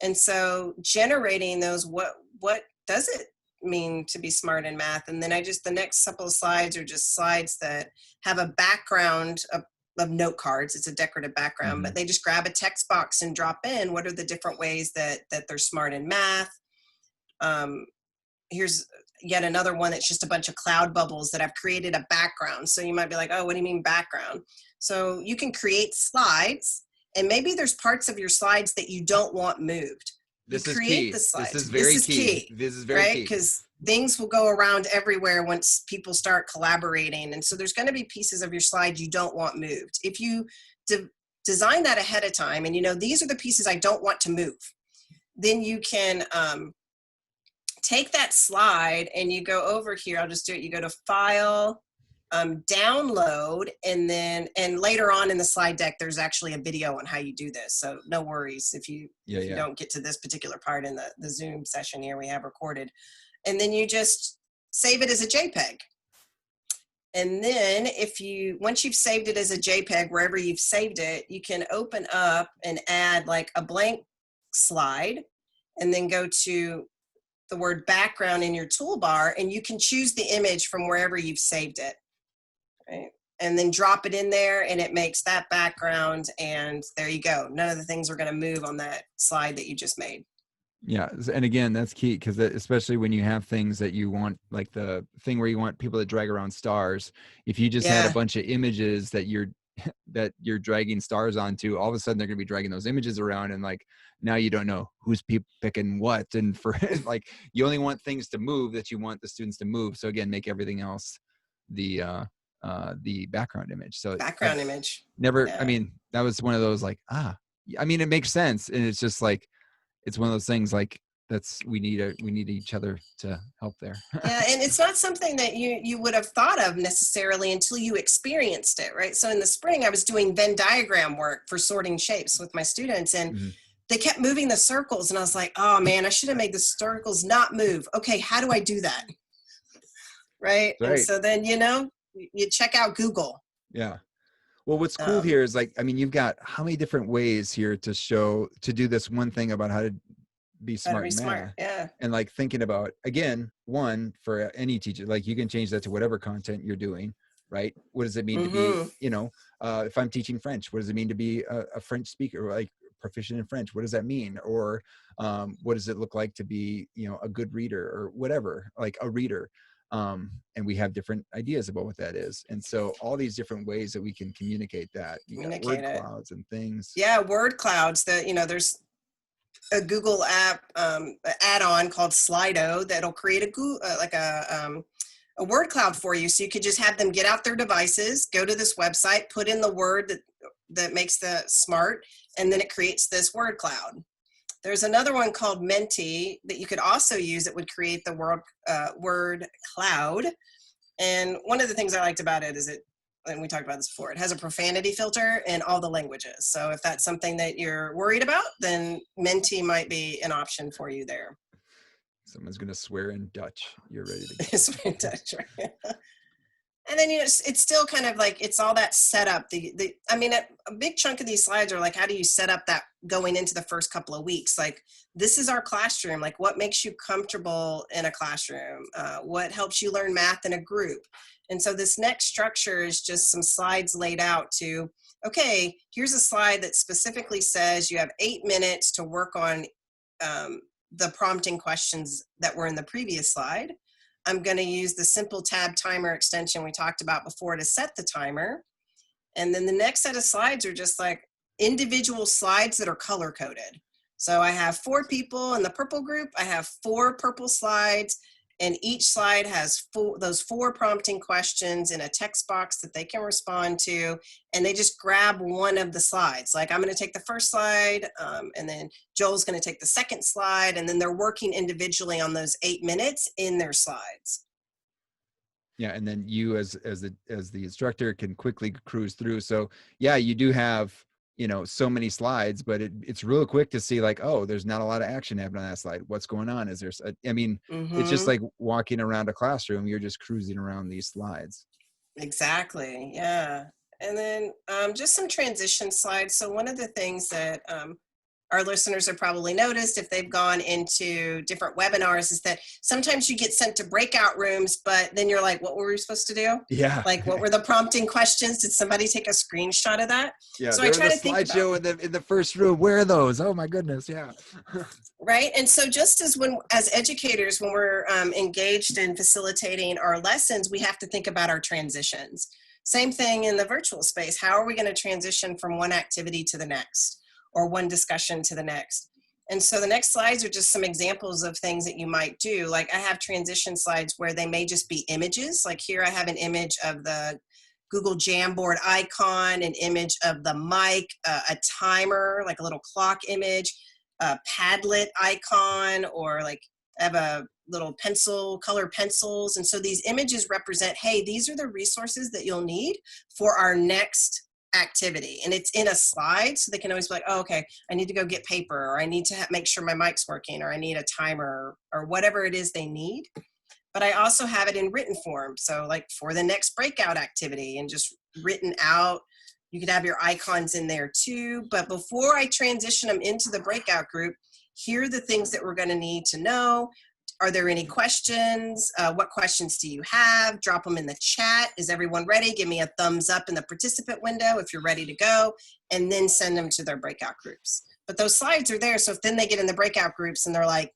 And so generating those, what does it mean to be smart in math? And then the next couple of slides are just slides that have a background of note cards. It's a decorative background, but they just grab a text box and drop in what are the different ways that they're smart in math. Here's yet another one that's just a bunch of cloud bubbles that I've created a background. So you might be like, oh, what do you mean background? So you can create slides, and maybe there's parts of your slides that you don't want moved. This is key. This is very key. This is very key. Because things will go around everywhere once people start collaborating. And so there's going to be pieces of your slide you don't want moved. If you design that ahead of time and you know, these are the pieces I don't want to move, then you can take that slide and you go over here. I'll just do it. You go to File, download, and later on in the slide deck there's actually a video on how you do this, so no worries if you don't get to this particular part in the Zoom session here we have recorded. And then you just save it as a JPEG, and then once you've saved it as a JPEG wherever you've saved it, you can open up and add like a blank slide and then go to the word background in your toolbar, and you can choose the image from wherever you've saved it. Right? And then drop it in there and it makes that background, and there you go. None of the things are going to move on that slide that you just made. Yeah. And again, that's key, because especially when you have things that you want, like the thing where you want people to drag around stars, if you just had a bunch of images that you're dragging stars onto, all of a sudden they're going to be dragging those images around, and like now you don't know who's picking what, and for like you only want things to move that you want the students to move. So again, make everything else the background image. So background image. I mean, that was one of those like, I mean, it makes sense. And it's just like, it's one of those things like we need each other to help there. Yeah. And it's not something that you would have thought of necessarily until you experienced it. Right. So in the spring, I was doing Venn diagram work for sorting shapes with my students, and they kept moving the circles. And I was like, oh man, I should have made the circles not move. Okay. How do I do that? Right. And so then, you check out Google. Yeah. Well, what's cool here is like, I mean, you've got how many different ways here to do this one thing about how to be smart in math. Yeah. And like thinking about, again, one, for any teacher, like you can change that to whatever content you're doing, right? What does it mean to be, if I'm teaching French, what does it mean to be a French speaker, or like proficient in French? What does that mean? Or what does it look like to be, a good reader, or whatever, like a reader? And we have different ideas about what that is. And so all these different ways that we can communicate that, word clouds and things. Yeah. Word clouds that, there's a Google app, add-on called Slido that'll create a a word cloud for you. So you could just have them get out their devices, go to this website, put in the word that makes the smart, and then it creates this word cloud. There's another one called Menti that you could also use that would create the word cloud. And one of the things I liked about it is and we talked about this before, it has a profanity filter in all the languages. So if that's something that you're worried about, then Menti might be an option for you there. Someone's going to swear in Dutch. You're ready to go. Swear in Dutch, right? And then, it's still kind of like, it's all that setup. I mean, a big chunk of these slides are like, how do you set up that going into the first couple of weeks? Like, this is our classroom. Like, what makes you comfortable in a classroom? What helps you learn math in a group? And so this next structure is just some slides laid out to, okay, here's a slide that specifically says you have 8 minutes to work on the prompting questions that were in the previous slide. I'm going to use the simple tab timer extension we talked about before to set the timer. And then the next set of slides are just like individual slides that are color coded. So I have 4 people in the purple group. I have 4 purple slides, and each slide has those 4 prompting questions in a text box that they can respond to. And they just grab one of the slides. Like, I'm going to take the first slide, and then Joel's going to take the second slide, and then they're working individually on those 8 minutes in their slides. Yeah, and then you as the instructor can quickly cruise through. So yeah, you do have, so many slides, but it's real quick to see like, oh, there's not a lot of action happening on that slide. What's going on? Is there, it's just like walking around a classroom. You're just cruising around these slides. Exactly. Yeah. And then just some transition slides. So one of the things that our listeners have probably noticed if they've gone into different webinars is that sometimes you get sent to breakout rooms, but then you're like, what were we supposed to do? Yeah. Like, what were the prompting questions? Did somebody take a screenshot of that? Yeah. So I try to think about slideshow in the first room. Where are those? Oh my goodness. Yeah. Right. And so just as educators, when we're engaged in facilitating our lessons, we have to think about our transitions. Same thing in the virtual space. How are we going to transition from one activity to the next, or one discussion to the next? And so the next slides are just some examples of things that you might do. Like, I have transition slides where they may just be images. Like, here I have an image of the Google Jamboard icon, an image of the mic, a timer, like a little clock image, a Padlet icon, or like I have a little color pencils. And so these images represent, hey, these are the resources that you'll need for our next activity. And it's in a slide, so they can always be like, oh, okay, I need to go get paper, or I need to make sure my mic's working, or I need a timer, or whatever it is they need. But I also have it in written form. So like for the next breakout activity, and just written out, you could have your icons in there too. But before I transition them into the breakout group, here are the things that we're going to need to know. Are there any questions? What questions do you have? Drop them in the chat. Is everyone ready? Give me a thumbs up in the participant window if you're ready to go, and then send them to their breakout groups. But those slides are there, so if then they get in the breakout groups and they're like,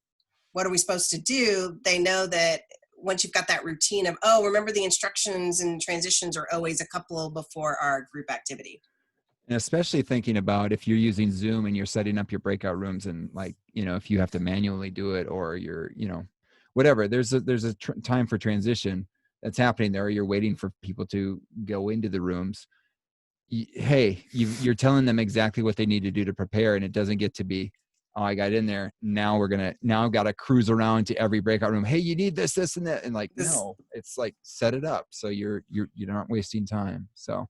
what are we supposed to do? They know that once you've got that routine of, oh, remember the instructions and transitions are always a couple before our group activity. And especially thinking about if you're using Zoom and you're setting up your breakout rooms, and like, if you have to manually do it, or you're, whatever, there's a time for transition that's happening there. Or you're waiting for people to go into the rooms. You're telling them exactly what they need to do to prepare. And it doesn't get to be, oh, I got in there. Now I've got to cruise around to every breakout room. Hey, you need this, and that. And like, no, it's like, set it up. So you're not wasting time. So.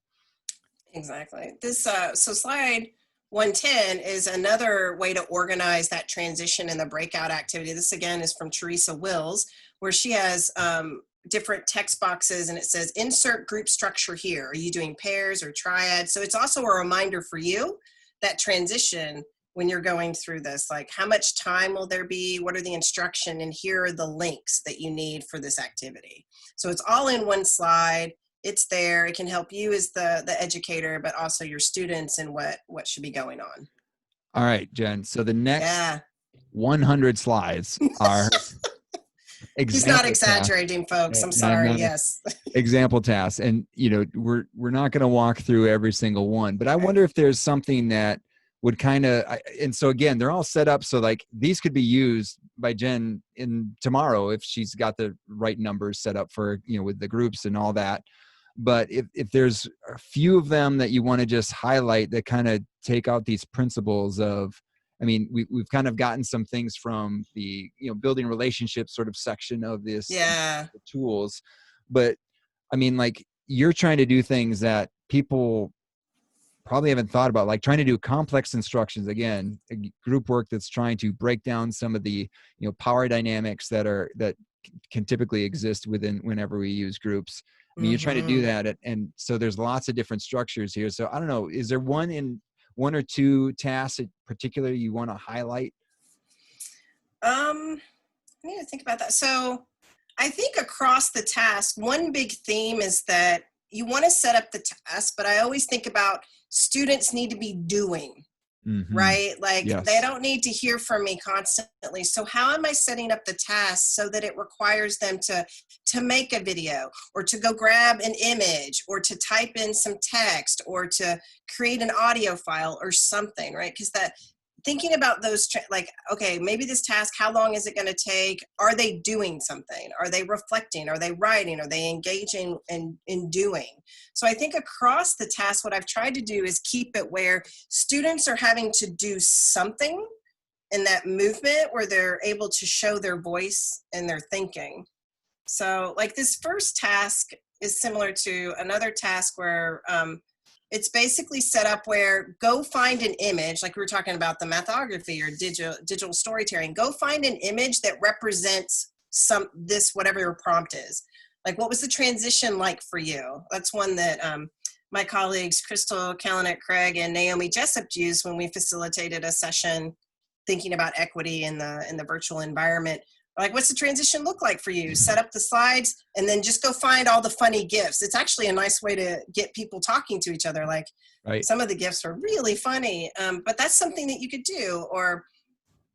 Exactly. This so slide 110 is another way to organize that transition in the breakout activity. This again is from Teresa Wills, where she has different text boxes, and it says insert group structure here. Are you doing pairs or triads? So it's also a reminder for you that transition when you're going through this, like how much time will there be? What are the instruction? And here are the links that you need for this activity. So it's all in one slide. It's there. It can help you as the educator, but also your students and what should be going on. All right, Jen. So the next 100 slides are He's not exaggerating, folks. I'm sorry. Yes. Example tasks. And, we're not going to walk through every single one, but I wonder if there's something that would kind of, and so again, they're all set up so like these could be used by Jen in tomorrow if she's got the right numbers set up for, you know, with the groups and all that. But if there's a few of them that you want to just highlight that kind of take out these principles of, I mean, we've kind of gotten some things from the, you know, building relationships sort of section of this Yeah. tools, but I mean, like you're trying to do things that people probably haven't thought about, like trying to do complex instructions, again, group work that's trying to break down some of the, you know, power dynamics that can typically exist whenever we use groups. I mean, you're trying to do that. And so there's lots of different structures here. So I don't know, is there one or two tasks in particular you want to highlight? I need to think about that. So I think across the task, one big theme is that you want to set up the task, but I always think about students need to be doing, right? Like they don't need to hear from me constantly. So how am I setting up the task so that it requires them to make a video or to go grab an image or to type in some text or to create an audio file or something, right? Because that thinking about those, like, okay, maybe this task, how long is it going to take? Are they doing something? Are they reflecting? Are they writing? Are they engaging in doing? So I think across the task, what I've tried to do is keep it where students are having to do something in that movement where they're able to show their voice and their thinking. So like this first task is similar to another task where it's basically set up where go find an image, like we were talking about the mathography or digital storytelling. Go find an image that represents whatever your prompt is. Like, what was the transition like for you? That's one that my colleagues Crystal Kalanick-Craig and Naomi Jessup used when we facilitated a session thinking about equity in the virtual environment. Like, what's the transition look like for you? Set up the slides and then just go find all the funny GIFs. It's actually a nice way to get people talking to each other. Like, some of the GIFs are really funny, but that's something that you could do. Or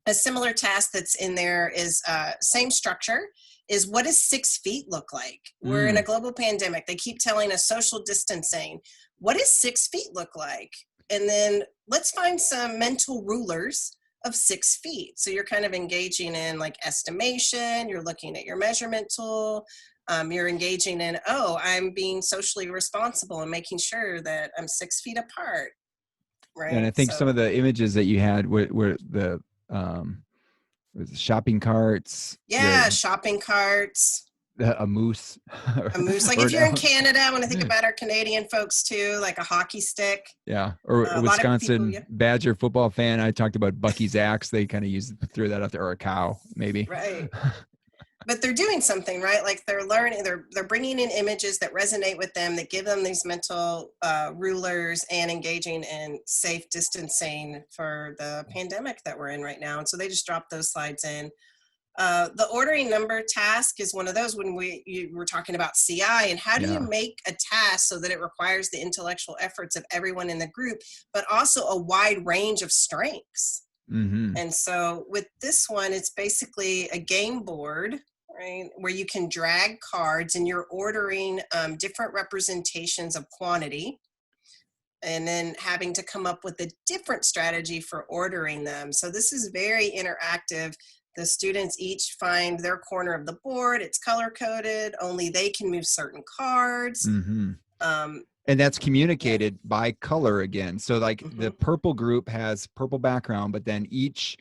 a similar task that's in there is same structure is, what does 6 feet look like? We're in a global pandemic. They keep telling us social distancing. What does 6 feet look like? And then let's find some mental rulers of 6 feet. So you're kind of engaging in like estimation, you're looking at your measurement tool, you're engaging in, I'm being socially responsible and making sure that I'm 6 feet apart. Right. And I think some of the images that you had were the shopping carts. Yeah, shopping carts. A moose. A moose. Like if you're in Canada, I want to think about our Canadian folks too, like a hockey stick. Yeah. Or a Wisconsin Badger football fan. I talked about Bucky's axe. They kind of threw that out there, or a cow, maybe. Right. But they're doing something, right? Like they're learning, they're bringing in images that resonate with them, that give them these mental rulers, and engaging in safe distancing for the pandemic that we're in right now. And so they just drop those slides in. The ordering number task is one of those when you were talking about CI and how do you make a task so that it requires the intellectual efforts of everyone in the group, but also a wide range of strengths. And so with this one, it's basically a game board, right, where you can drag cards and you're ordering different representations of quantity, and then having to come up with a different strategy for ordering them. So this is very interactive. The students each find their corner of the board. It's color coded. Only they can move certain cards. And that's communicated by color again. So like the purple group has purple background, but then each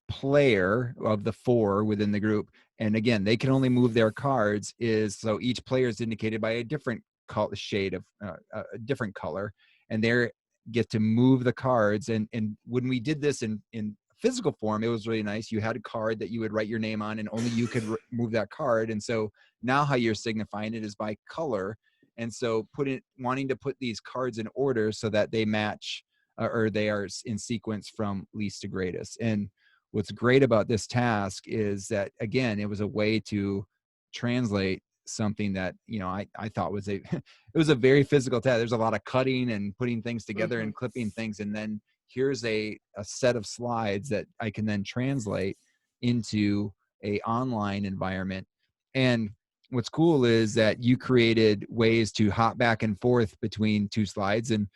player of the 4 within the group, and again, they can only move their cards, so each player is indicated by a different shade of a different color, and they get to move the cards. And when we did this in physical form, it was really nice. You had a card that you would write your name on, and only you could move that card. And so now how you're signifying it is by color. And so wanting to put these cards in order so that they match or they are in sequence from least to greatest. And what's great about this task is that, again, it was a way to translate something that, you know, I thought was it was a very physical task. There's a lot of cutting and putting things together and clipping things. And then here's a set of slides that I can then translate into a online environment. And what's cool is that you created ways to hop back and forth between 2 slides, and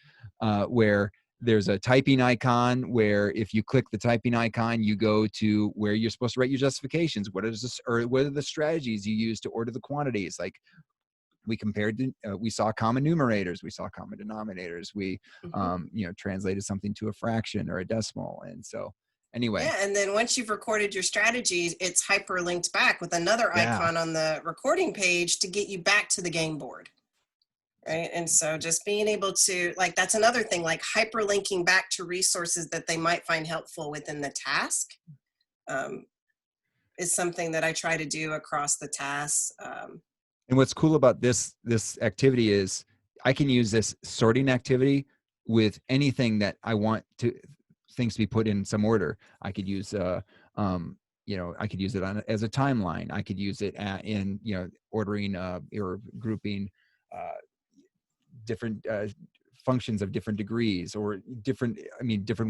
where There's a typing icon where if you click the typing icon, you go to where you're supposed to write your justifications. What is this, or what are the strategies you use to order the quantities? Like we compared to, we saw common numerators, we saw common denominators, we, translated something to a fraction or a decimal. And so anyway. Yeah, and then once you've recorded your strategies, it's hyperlinked back with another icon on the recording page to get you back to the game board. Right. And so just being able to, like, that's another thing, like hyperlinking back to resources that they might find helpful within the task is something that I try to do across the tasks. And what's cool about this activity is I can use this sorting activity with anything that I want things to be put in some order. I could use I could use it as a timeline. I could use it in ordering or grouping different functions of different degrees, or different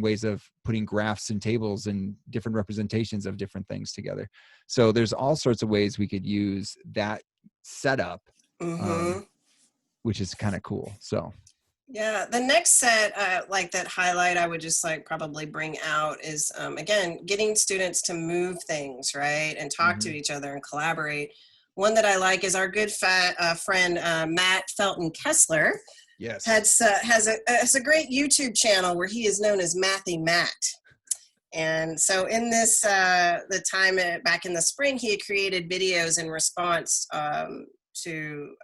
ways of putting graphs and tables and different representations of different things together. So there's all sorts of ways we could use that setup, which is kind of cool. So yeah, the next set like that highlight I would just like probably bring out is again, getting students to move things, right, and talk to each other and collaborate. One that I like is our good friend Matt Felton Kessler. Yes, has a great YouTube channel where he is known as Mathy Matt. And so in this the time back in the spring, he had created videos in response to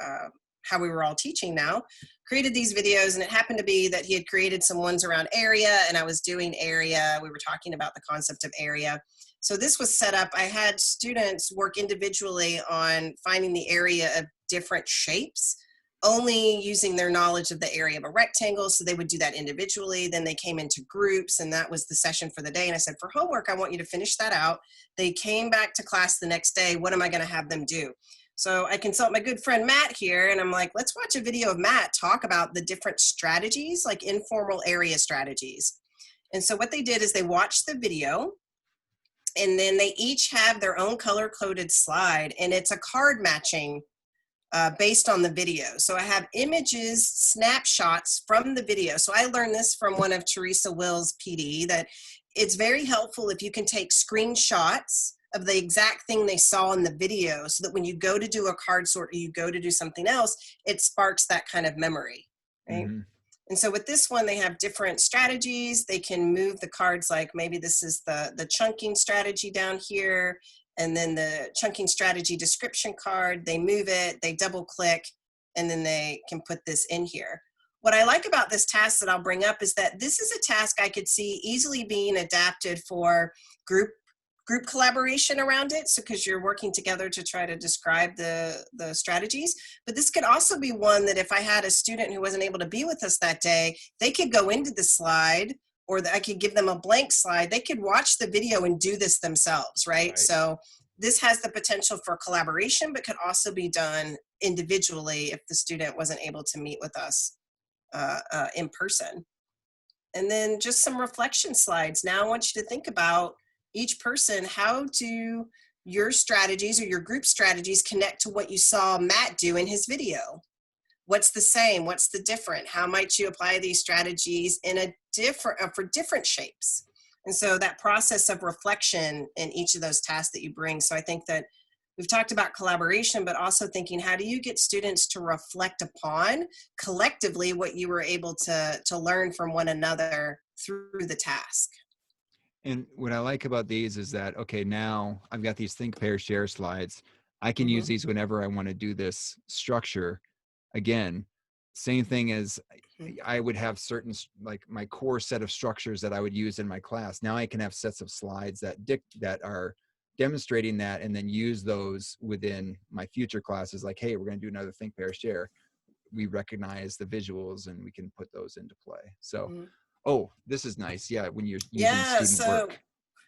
how we were all teaching now. Created these videos, and it happened to be that he had created some ones around area, and I was doing area. We were talking about the concept of area. So this was set up. I had students work individually on finding the area of different shapes, only using their knowledge of the area of a rectangle. So they would do that individually. Then they came into groups, and that was the session for the day. And I said, for homework, I want you to finish that out. They came back to class the next day. What am I going to have them do? So I consult my good friend Matt here, and I'm like, let's watch a video of Matt talk about the different strategies, like informal area strategies. And so what they did is they watched the video, and then they each have their own color-coded slide, and it's a card matching based on the video. So I have images, snapshots from the video. So I learned this from one of Teresa Will's PD, that it's very helpful if you can take screenshots of the exact thing they saw in the video, so that when you go to do a card sort or you go to do something else, it sparks that kind of memory, right? And so with this one, they have different strategies. They can move the cards, like maybe this is the chunking strategy down here, and then the chunking strategy description card. They move it, they double click, and then they can put this in here. What I like about this task that I'll bring up is that this is a task I could see easily being adapted for group collaboration around it. So because you're working together to try to describe the strategies, but this could also be one that if I had a student who wasn't able to be with us that day, they could go into the slide, or I could give them a blank slide. They could watch the video and do this themselves, right? So this has the potential for collaboration, but could also be done individually if the student wasn't able to meet with us in person. And then just some reflection slides. Now I want you to think about each person, how do your strategies or your group strategies connect to what you saw Matt do in his video? What's the same? What's the different? How might you apply these strategies in a different, for different shapes? And so that process of reflection in each of those tasks that you bring. So I think that we've talked about collaboration, but also thinking, how do you get students to reflect upon collectively what you were able to learn from one another through the task? And what I like about these is that, okay, now I've got these think, pair, share slides. I can use these whenever I want to do this structure. Again, same thing as I would have certain, like my core set of structures that I would use in my class. Now I can have sets of slides that are demonstrating that, and then use those within my future classes. Like, hey, we're going to do another think, pair, share. We recognize the visuals and we can put those into play. So oh, this is nice. Yeah, when you're using student work.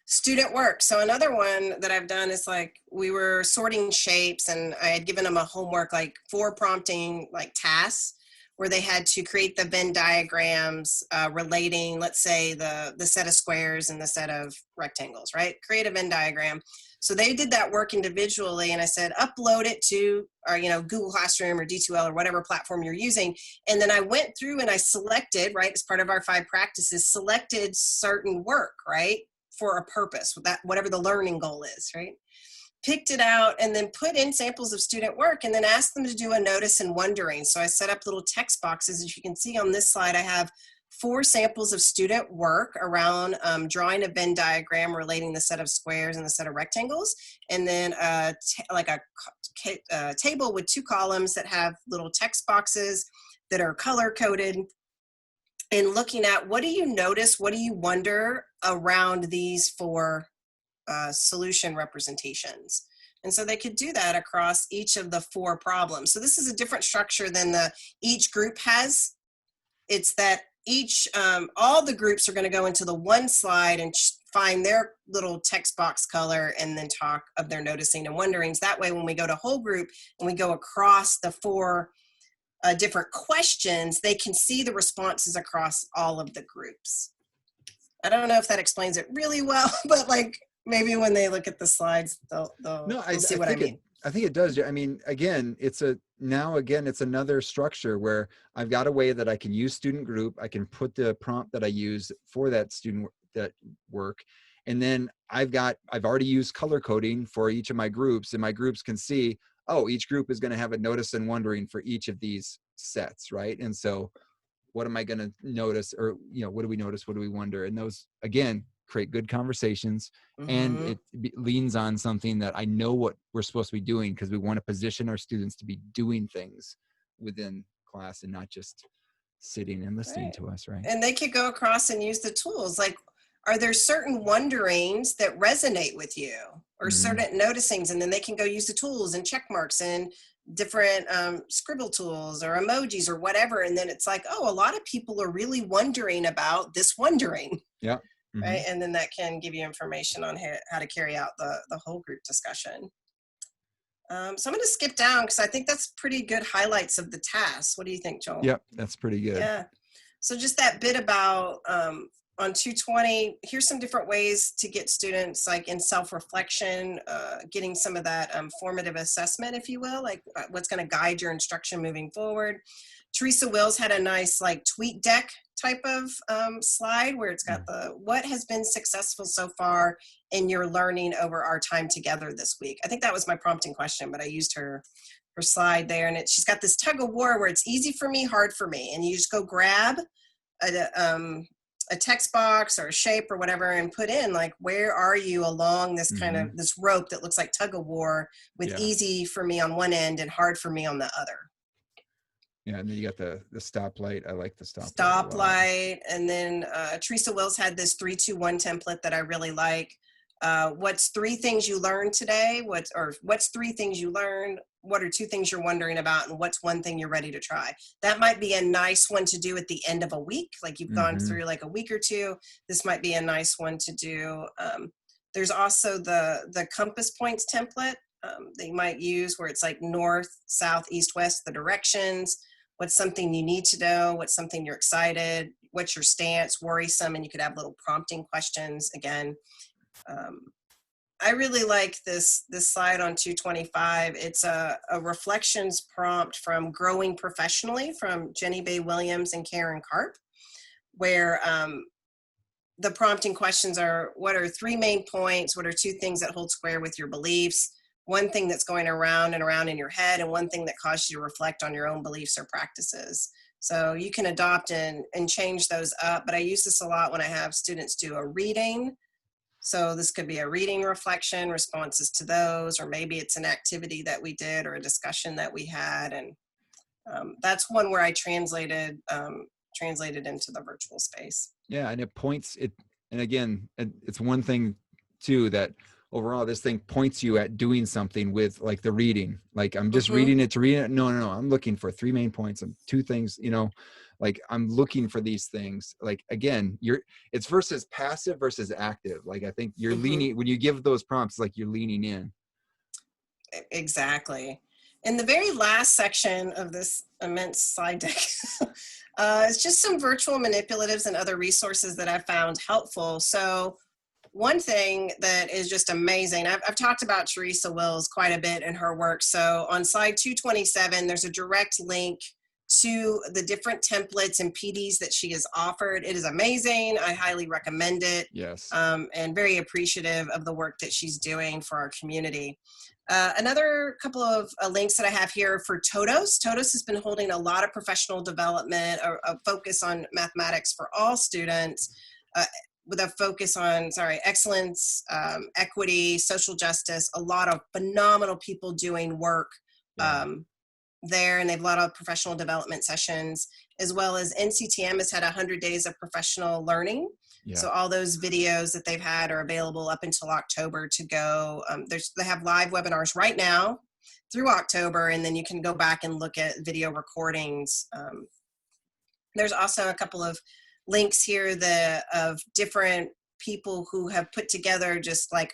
Student work. So another one that I've done is, like, we were sorting shapes, and I had given them a homework, like 4 prompting like tasks, where they had to create the Venn diagrams relating, let's say, the set of squares and the set of rectangles, right? Create a Venn diagram. So they did that work individually, and I said, upload it to Google Classroom or D2L or whatever platform you're using. And then I went through and I selected, right, as part of our 5 practices, selected certain work, right, for a purpose, that whatever the learning goal is, right? Picked it out and then put in samples of student work and then asked them to do a notice and wondering. So I set up little text boxes. As you can see on this slide, I have 4 samples of student work around drawing a Venn diagram relating the set of squares and the set of rectangles, and then a table with 2 columns that have little text boxes that are color coded, and looking at what do you notice, what do you wonder around these 4 solution representations. And so they could do that across each of the 4 problems. So this is a different structure than each group has. It's that all the groups are going to go into the one slide and find their little text box color and then talk of their noticing and wonderings. That way, when we go to whole group and we go across the 4 different questions, they can see the responses across all of the groups. I don't know if that explains it really well, but like, maybe when they look at the slides, they'll see what I mean. I think it does. I mean, again, it's another structure where I've got a way that I can use student group. I can put the prompt that I use for that student that work. And then I've already used color coding for each of my groups, and my groups can see, oh, each group is going to have a notice and wondering for each of these sets. Right. And so what am I going to notice, or, what do we notice? What do we wonder? And those, again, create good conversations. And it leans on something that I know what we're supposed to be doing, because we want to position our students to be doing things within class and not just sitting and listening to us, right? And they could go across and use the tools. Like, are there certain wonderings that resonate with you, or certain noticings? And then they can go use the tools and check marks and different scribble tools or emojis or whatever. And then it's like, oh, a lot of people are really wondering about this wondering. Yeah. Right. And then that can give you information on how to carry out the whole group discussion. So I'm going to skip down because I think that's pretty good highlights of the task. What do you think, Joel? Yep, that's pretty good. Yeah. So just that bit about on 220, here's some different ways to get students like in self-reflection, getting some of that formative assessment, if you will, like what's going to guide your instruction moving forward. Teresa Wills had a nice like tweet deck type of slide where it's got what has been successful so far in your learning over our time together this week. I think that was my prompting question, but I used her slide there, and she's got this tug of war where it's easy for me, hard for me, and you just go grab a text box or a shape or whatever and put in like, where are you along this kind of this rope that looks like tug of war with easy for me on one end and hard for me on the other. Yeah, and then you got the stoplight. I like the stoplight. And then Teresa Wills had this 3-2-1 template that I really like. What's 3 things you learned today? What's 3 things you learned? What are 2 things you're wondering about? And what's 1 thing you're ready to try? That might be a nice one to do at the end of a week. Like you've gone through like a week or 2. This might be a nice one to do. There's also the compass points template that you might use where it's like north, south, east, west, the directions. What's something you need to know? What's something you're excited? What's your stance? Worrisome, and you could have little prompting questions again. I really like this slide on 225. It's a reflections prompt from Growing Professionally from Jenny Bay Williams and Karen Karp, where the prompting questions are, what are 3 main points? What are 2 things that hold square with your beliefs? 1 thing that's going around and around in your head, and 1 thing that causes you to reflect on your own beliefs or practices. So you can adopt and change those up, but I use this a lot when I have students do a reading. So this could be a reading reflection, responses to those, or maybe it's an activity that we did or a discussion that we had. And that's one where I translated into the virtual space. Yeah, and it points it, and again, it's one thing too that overall this thing points you at doing something with like the reading. Like I'm just reading it to read it. No, I'm looking for 3 main points and 2 things, like I'm looking for these things. Like again, it's versus passive versus active. Like I think you're leaning, when you give those prompts, like you're leaning in. Exactly. In the very last section of this immense slide deck, it's just some virtual manipulatives and other resources that I found helpful. So one thing that is just amazing, I've talked about Teresa Wills quite a bit in her work. So on slide 227, there's a direct link to the different templates and PDs that she has offered. It is amazing. I highly recommend it. Yes. And very appreciative of the work that she's doing for our community. Another couple of links that I have here for TOTOS. TOTOS has been holding a lot of professional development, a focus on mathematics for all students, with a focus on, excellence, equity, social justice, a lot of phenomenal people doing work there, and they've a lot of professional development sessions, as well as NCTM has had 100 days of professional learning. Yeah. So all those videos that they've had are available up until October to go. They have live webinars right now through October, and then you can go back and look at video recordings. There's also a couple of links here of different people who have put together just like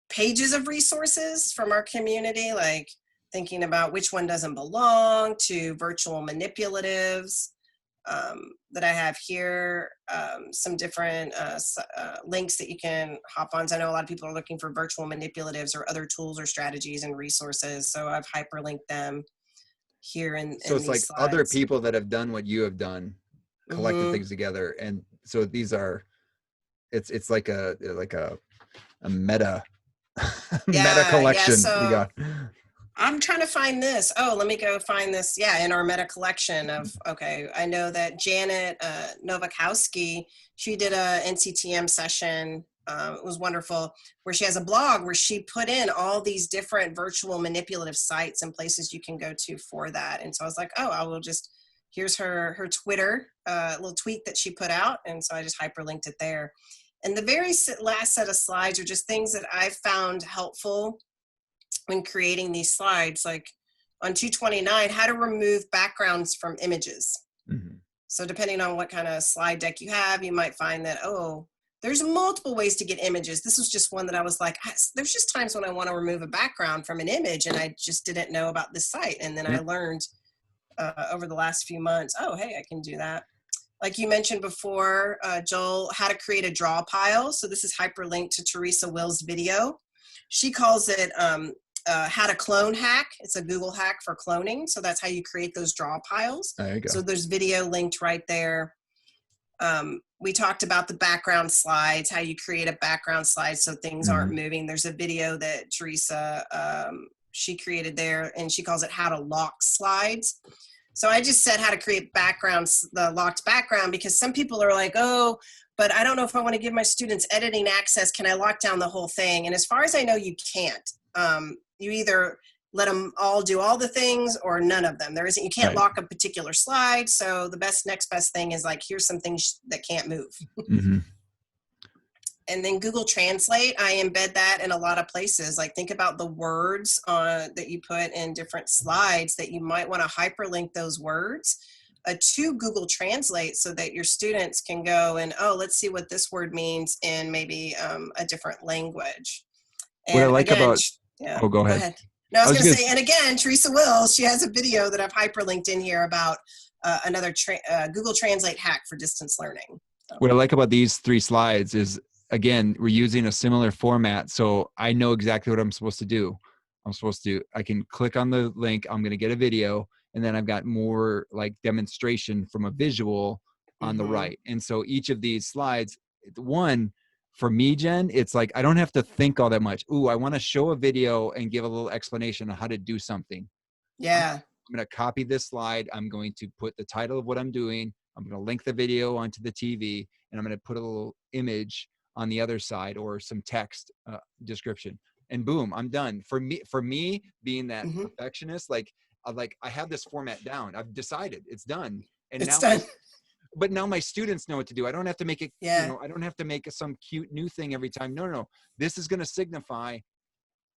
pages of resources from our community, like thinking about which one doesn't belong, to virtual manipulatives that I have here, some different links that you can hop on. So I know a lot of people are looking for virtual manipulatives or other tools or strategies and resources. So I've hyperlinked them here so it's like slides. Other people that have done what you have done, collected things together. And so these are, it's like a meta, meta collection we got. I'm trying to find this. Oh, let me go find this. Yeah, in our meta collection of, okay, I know that Janet Nowakowski, she did a NCTM session. It was wonderful, where she has a blog where she put in all these different virtual manipulative sites and places you can go to for that. And so I was like, oh, I will just, here's her Twitter, little tweet that she put out. And so I just hyperlinked it there. And the very last set of slides are just things that I found helpful when creating these slides, like on 229, how to remove backgrounds from images. Mm-hmm. So depending on what kind of slide deck you have, you might find that, oh, there's multiple ways to get images. This was just one that I was like, there's just times when I want to remove a background from an image and I just didn't know about this site. And then I learned over the last few months, oh, hey, I can do that. Like you mentioned before, Joel, how to create a draw pile. So this is hyperlinked to Teresa Wills' video. She calls it how to clone hack. It's a Google hack for cloning. So that's how you create those draw piles. There you go. So there's video linked right there. We talked about the background slides, how you create a background slide so things aren't moving. There's a video that Teresa, she created there, and she calls it how to lock slides. So I just said how to create backgrounds, the locked background, because some people are like, oh, but I don't know if I want to give my students editing access. Can I lock down the whole thing? And as far as I know, you can't. You either let them all do all the things or none of them. You can't lock a particular slide. So the next best thing is like, here's some things that can't move. Mm-hmm. And then Google Translate, I embed that in a lot of places. Like think about the words that you put in different slides that you might want to hyperlink those words to Google Translate so that your students can go and, oh, let's see what this word means in maybe a different language. And what I like again, about, go ahead. No, I was going to say, and again, Teresa Wills, she has a video that I've hyperlinked in here about another Google Translate hack for distance learning. So. What I like about these 3 slides is, again, we're using a similar format. So I know exactly what I'm supposed to do. I can click on the link, I'm going to get a video, and then I've got more like demonstration from a visual on the right. And so each of these slides, one, for me, Jen, it's like, I don't have to think all that much. Ooh, I want to show a video and give a little explanation on how to do something. Yeah. I'm going to copy this slide. I'm going to put the title of what I'm doing. I'm going to link the video onto the TV, and I'm going to put a little image on the other side or some text description, and boom, I'm done. For me being that perfectionist, like I have this format down. I've decided it's done. And it's done. But now my students know what to do. I don't have to make it, I don't have to make some cute new thing every time. No. This is going to signify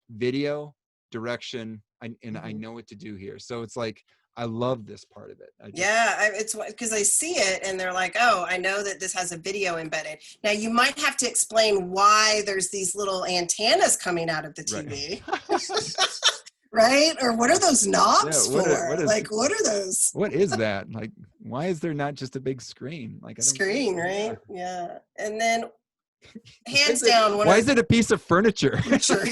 video, direction, and I know what to do here. So it's like, I love this part of it. It's because they see it and they're like, oh, I know that this has a video embedded. Now you might have to explain why there's these little antennas coming out of the TV. Right. Right? Or what are those knobs Yeah, for? Like, what are those? What is that? Like, why is there not just a big screen? Like, I don't Screen, get it. right? Yeah. And then Why is hands it, down, why is it a piece of furniture? furniture,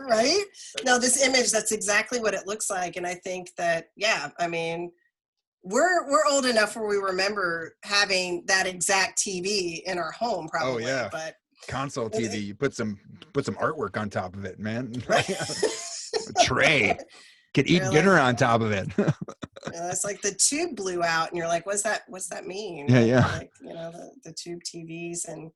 right? No, this image, that's exactly what it looks like. And I think that, yeah, I mean, we're old enough where we remember having that exact TV in our home, probably. Oh yeah, but console TV. You put some artwork on top of it, man. right? A tray. Could eat They're dinner like, on top of it. it's like the tube blew out, and you're like, what's that mean? Yeah, Like, yeah. like, you know, the tube TVs. And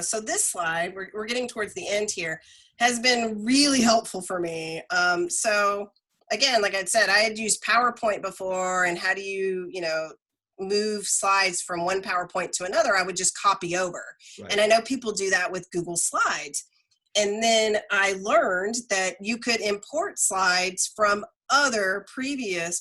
so this slide, we're getting towards the end here, has been really helpful for me. So again, like I said, I had used PowerPoint before, and how do you move slides from one PowerPoint to another? I would just copy over. Right. And I know people do that with Google Slides. And then I learned that you could import slides from other previous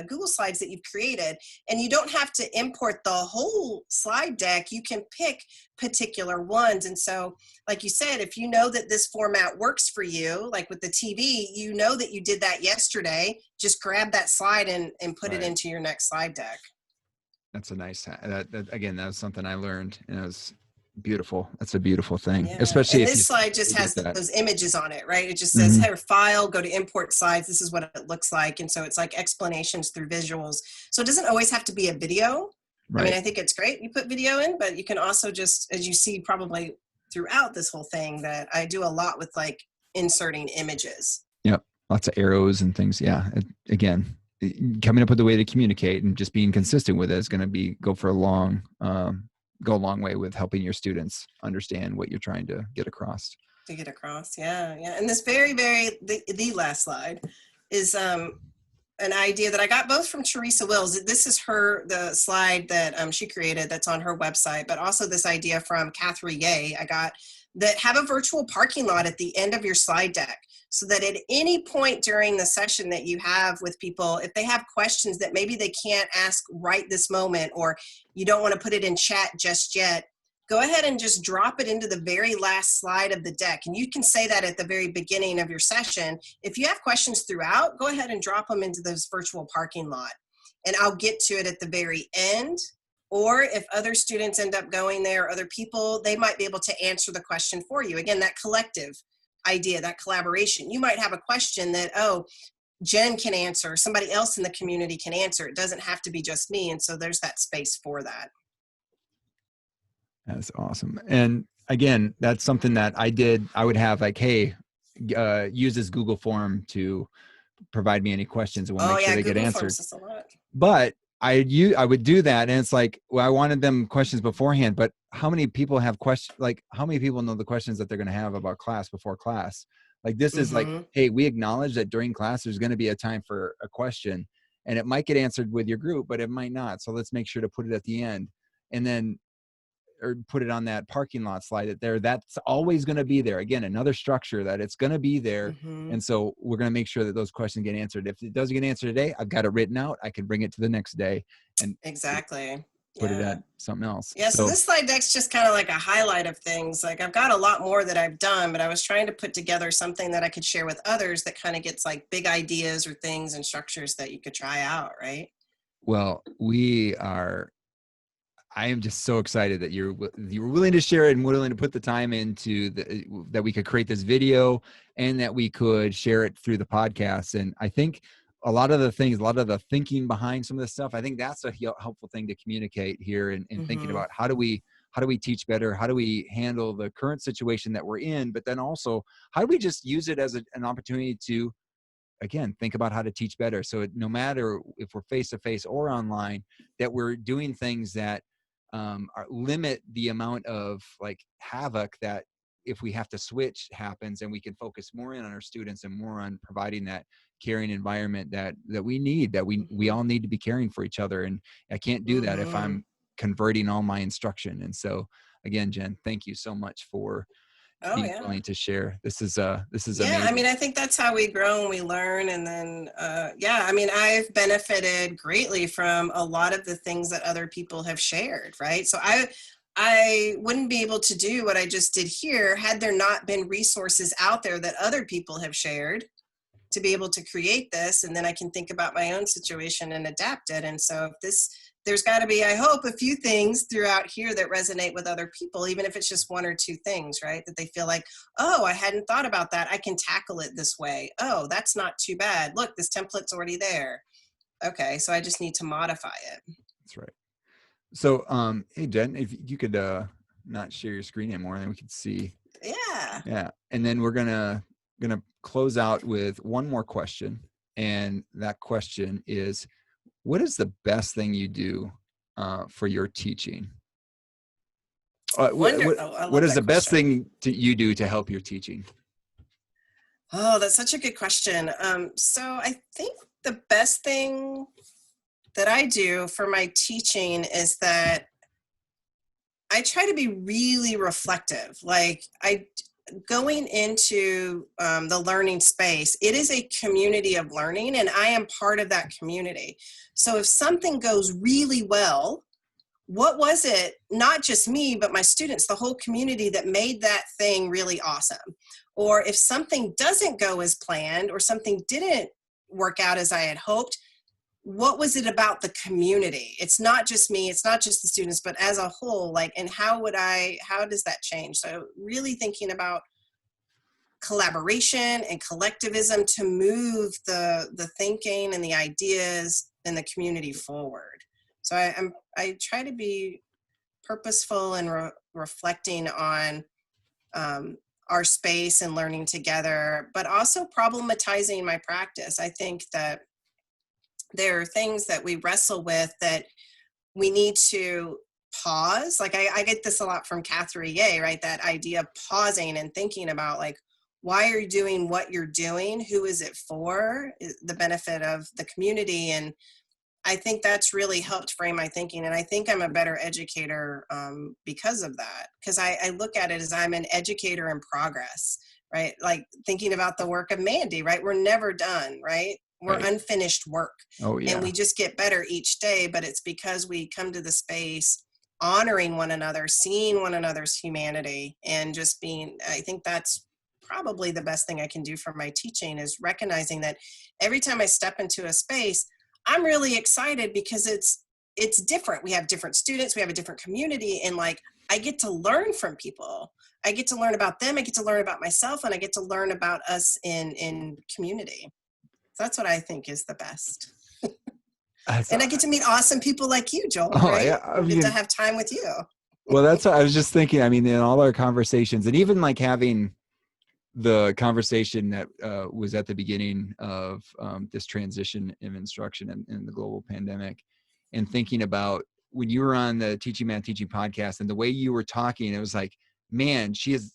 Google Slides that you've created. And you don't have to import the whole slide deck. You can pick particular ones. And so, like you said, if you know that this format works for you, like with the TV, you know that you did that yesterday, just grab that slide and put it into your next slide deck. That's a nice, again, that was something I learned, and it was beautiful. That's a beautiful thing. Yeah. Especially and this slide just has those images on it, right? It just says, hey, file, go to import slides. This is what it looks like. And so it's like explanations through visuals. So it doesn't always have to be a video. Right. I mean, I think it's great you put video in, but you can also just, as you see probably throughout this whole thing, that I do a lot with like inserting images. Yep. Lots of arrows and things. Yeah. Again, coming up with a way to communicate and just being consistent with it is going to go a long way with helping your students understand what you're trying to get across. Yeah. And this the last slide is an idea that I got both from Teresa Wills. This is the slide that she created that's on her website, but also this idea from Catherine Ye I got, that have a virtual parking lot at the end of your slide deck, so that at any point during the session that you have with people, if they have questions that maybe they can't ask right this moment, or you don't want to put it in chat just yet, go ahead and just drop it into the very last slide of the deck. And you can say that at the very beginning of your session. If you have questions throughout, go ahead and drop them into this virtual parking lot. And I'll get to it at the very end. Or if other students end up going there, other people, they might be able to answer the question for you. Again, that collective idea, that collaboration. You might have a question that, Jen can answer, somebody else in the community can answer. It doesn't have to be just me. And so there's that space for that. That's awesome. And again, that's something that I would have like, hey, use this Google form to provide me any questions, and we'll make sure they get answered. But I would do that, and it's like, well, I wanted them questions beforehand, but how many people have questions? Like, how many people know the questions that they're going to have about class before class? Like, this is like, hey, we acknowledge that during class there's going to be a time for a question, and it might get answered with your group, but it might not. So let's make sure to put it at the end, and then or put it on that parking lot slide that's always going to be there. Again, another structure that it's going to be there. And so we're going to make sure that those questions get answered. If it doesn't get answered today, I've got it written out. I can bring it to the next day and put it at something else. Yeah. So this slide deck's just kind of like a highlight of things. Like, I've got a lot more that I've done, but I was trying to put together something that I could share with others that kind of gets like big ideas or things and structures that you could try out. Right. Well, I am just so excited that you're willing to share it and willing to put the time into that we could create this video and that we could share it through the podcast. And I think a lot of the thinking behind some of this stuff, I think that's a helpful thing to communicate here and thinking about how do we teach better? How do we handle the current situation that we're in? But then also, how do we just use it as an opportunity to, again, think about how to teach better. So no matter if we're face-to-face or online, that we're doing things that limit the amount of like havoc that if we have to switch happens, and we can focus more in on our students and more on providing that caring environment that we need, that we all need to be caring for each other. And I can't do that if I'm converting all my instruction. And so again, Jen, thank you so much for being willing to share. This is amazing. I mean, I think that's how we grow and we learn. And then, I mean, I've benefited greatly from a lot of the things that other people have shared. Right. So I wouldn't be able to do what I just did here had there not been resources out there that other people have shared to be able to create this. And then I can think about my own situation and adapt it. And so there's got to be, I hope, a few things throughout here that resonate with other people, even if it's just one or two things, right? That they feel like, oh, I hadn't thought about that. I can tackle it this way. Oh, that's not too bad. Look, this template's already there. Okay, so I just need to modify it. That's right. So, hey, Jen, if you could not share your screen anymore, then we could see. Yeah. Yeah. And then we're gonna close out with one more question. And that question is, what is the best thing you do for your teaching? What is the best thing you do to help your teaching? Oh, that's such a good question. So I think the best thing that I do for my teaching is that I try to be really reflective. Like going into the learning space, it is a community of learning, and I am part of that community. So if something goes really well, what was it, not just me, but my students, the whole community that made that thing really awesome? Or if something doesn't go as planned or something didn't work out as I had hoped, what was it about the community? It's not just me, it's not just the students, but as a whole, like, and how does that change? So really thinking about collaboration and collectivism to move the thinking and the ideas and the community forward. So I try to be purposeful and reflecting on our space and learning together, but also problematizing my practice. I think that there are things that we wrestle with that we need to pause. Like I get this a lot from Catherine Ye, right? That idea of pausing and thinking about, like, why are you doing what you're doing? Who is it for? The benefit of the community. And I think that's really helped frame my thinking. And I think I'm a better educator because of that. Because I look at it as I'm an educator in progress, right? Like thinking about the work of Mandy, right? We're never done, right? We're unfinished work. Oh, yeah. And we just get better each day, but it's because we come to the space honoring one another, seeing one another's humanity, and just being, I think that's probably the best thing I can do for my teaching, is recognizing that every time I step into a space, I'm really excited because it's different. We have different students, we have a different community, and like I get to learn from people. I get to learn about them, I get to learn about myself, and I get to learn about us in community. So that's what I think is the best. And I get to meet awesome people like you, Joel, right? Yeah, I get to have time with you. Well, that's what I was just thinking. I mean, in all our conversations, and even like having the conversation that was at the beginning of this transition of instruction in the global pandemic, and thinking about when you were on the Teaching Math Teaching podcast and the way you were talking, it was like, man, she's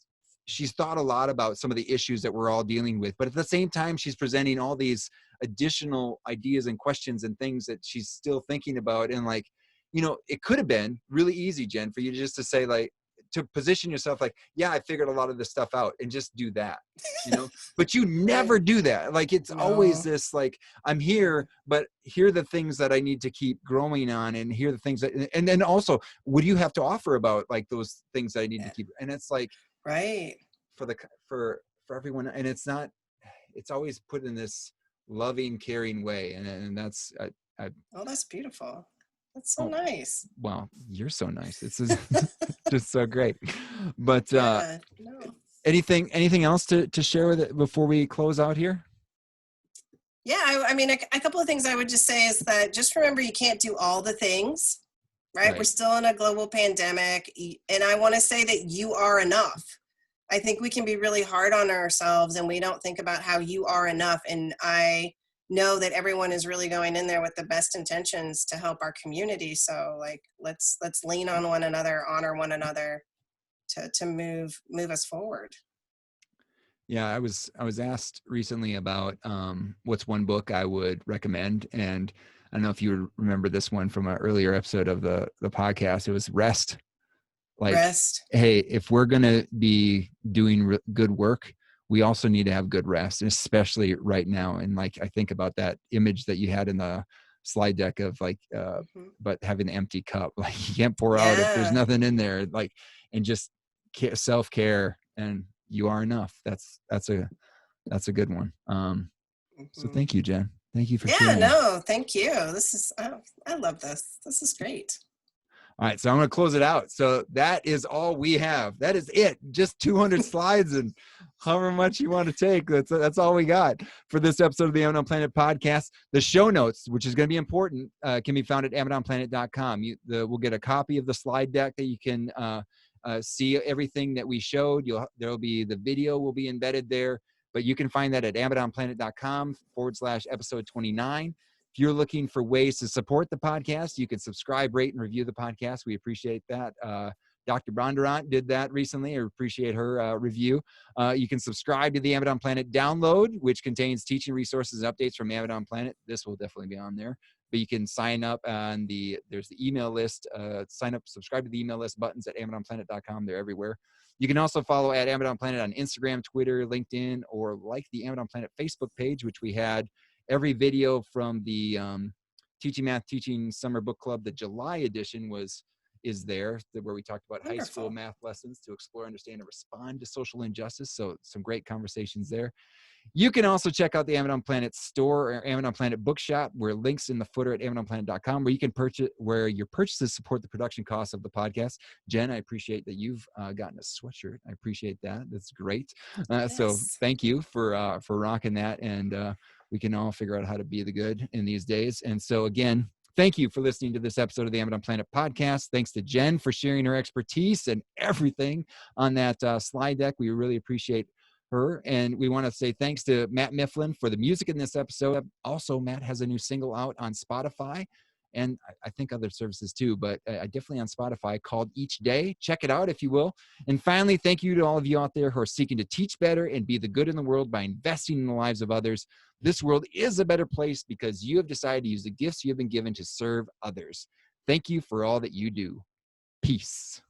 thought a lot about some of the issues that we're all dealing with, but at the same time, she's presenting all these additional ideas and questions and things that she's still thinking about. And like, you know, it could have been really easy, Jen, for you just to say, like, to position yourself like, yeah, I figured a lot of this stuff out, and just do that, you know, but you never do that. Like, it's always this, like, I'm here, but here are the things that I need to keep growing on, and here are the things that, and then also, what do you have to offer about like those things that I need to keep? And it's like, right, for everyone. And it's not, it's always put in this loving, caring way. And that's, oh, that's beautiful. That's so nice. Wow, you're so nice. It's just so great. But anything else to share with it before we close out here? Yeah, I mean, a couple of things I would just say is that just remember, you can't do all the things, right? We're still in a global pandemic, and I want to say that you are enough. I think we can be really hard on ourselves, and we don't think about how you are enough. And I know that everyone is really going in there with the best intentions to help our community. So like, let's lean on one another, honor one another to move us forward. Yeah, I was asked recently about what's one book I would recommend, and I don't know if you remember this one from an earlier episode of the podcast. It was Rest. Like, hey, if we're gonna be doing good work, we also need to have good rest, and especially right now. And like, I think about that image that you had in the slide deck of like, but having an empty cup, like you can't pour out if there's Yeah. nothing in there, like, and just self-care, and you are enough. That's a good one. So thank you, Jen. Thank you for Yeah, sharing. no, thank you. This is, I love this. This is great. All right, so I'm going to close it out. So that is all we have. That is it. Just 200 slides and however much you want to take. That's all we got for this episode of the Amazon Planet podcast. The show notes, which is going to be important, can be found at amazonplanet.com. We'll get a copy of the slide deck that you can see everything that we showed. There'll be the video will be embedded there, but you can find that at amazonplanet.com/episode 29. If you're looking for ways to support the podcast, you can subscribe, rate, and review the podcast. We appreciate that. Dr. Bondurant did that recently. I appreciate her review. You can subscribe to the Amazon Planet download, which contains teaching resources and updates from Amazon Planet. This will definitely be on there. But you can sign up on there's the email list. Sign up, subscribe to the email list buttons at amazonplanet.com. They're everywhere. You can also follow at Amazon Planet on Instagram, Twitter, LinkedIn, or like the Amazon Planet Facebook page, which we had every video from the Teaching Math Teaching Summer Book Club. The July edition is there, where we talked about high school math lessons to explore, understand, and respond to social injustice. So some great conversations there. You can also check out the Amazon Planet store or Amazon Planet bookshop, where links in the footer at amazonplanet.com, where you can purchase, where your purchases support the production costs of the podcast. Jen, I appreciate that you've gotten a sweatshirt. I appreciate that. That's great. Yes. So thank you for rocking that. And we can all figure out how to be the good in these days. And so again, thank you for listening to this episode of the Amazon Planet podcast. Thanks to Jen for sharing her expertise and everything on that slide deck. We really appreciate her. And we want to say thanks to Matt Mifflin for the music in this episode. Also, Matt has a new single out on Spotify, and I think other services too, but definitely on Spotify, called Each Day. Check it out if you will. And finally, thank you to all of you out there who are seeking to teach better and be the good in the world by investing in the lives of others. This world is a better place because you have decided to use the gifts you have been given to serve others. Thank you for all that you do. Peace.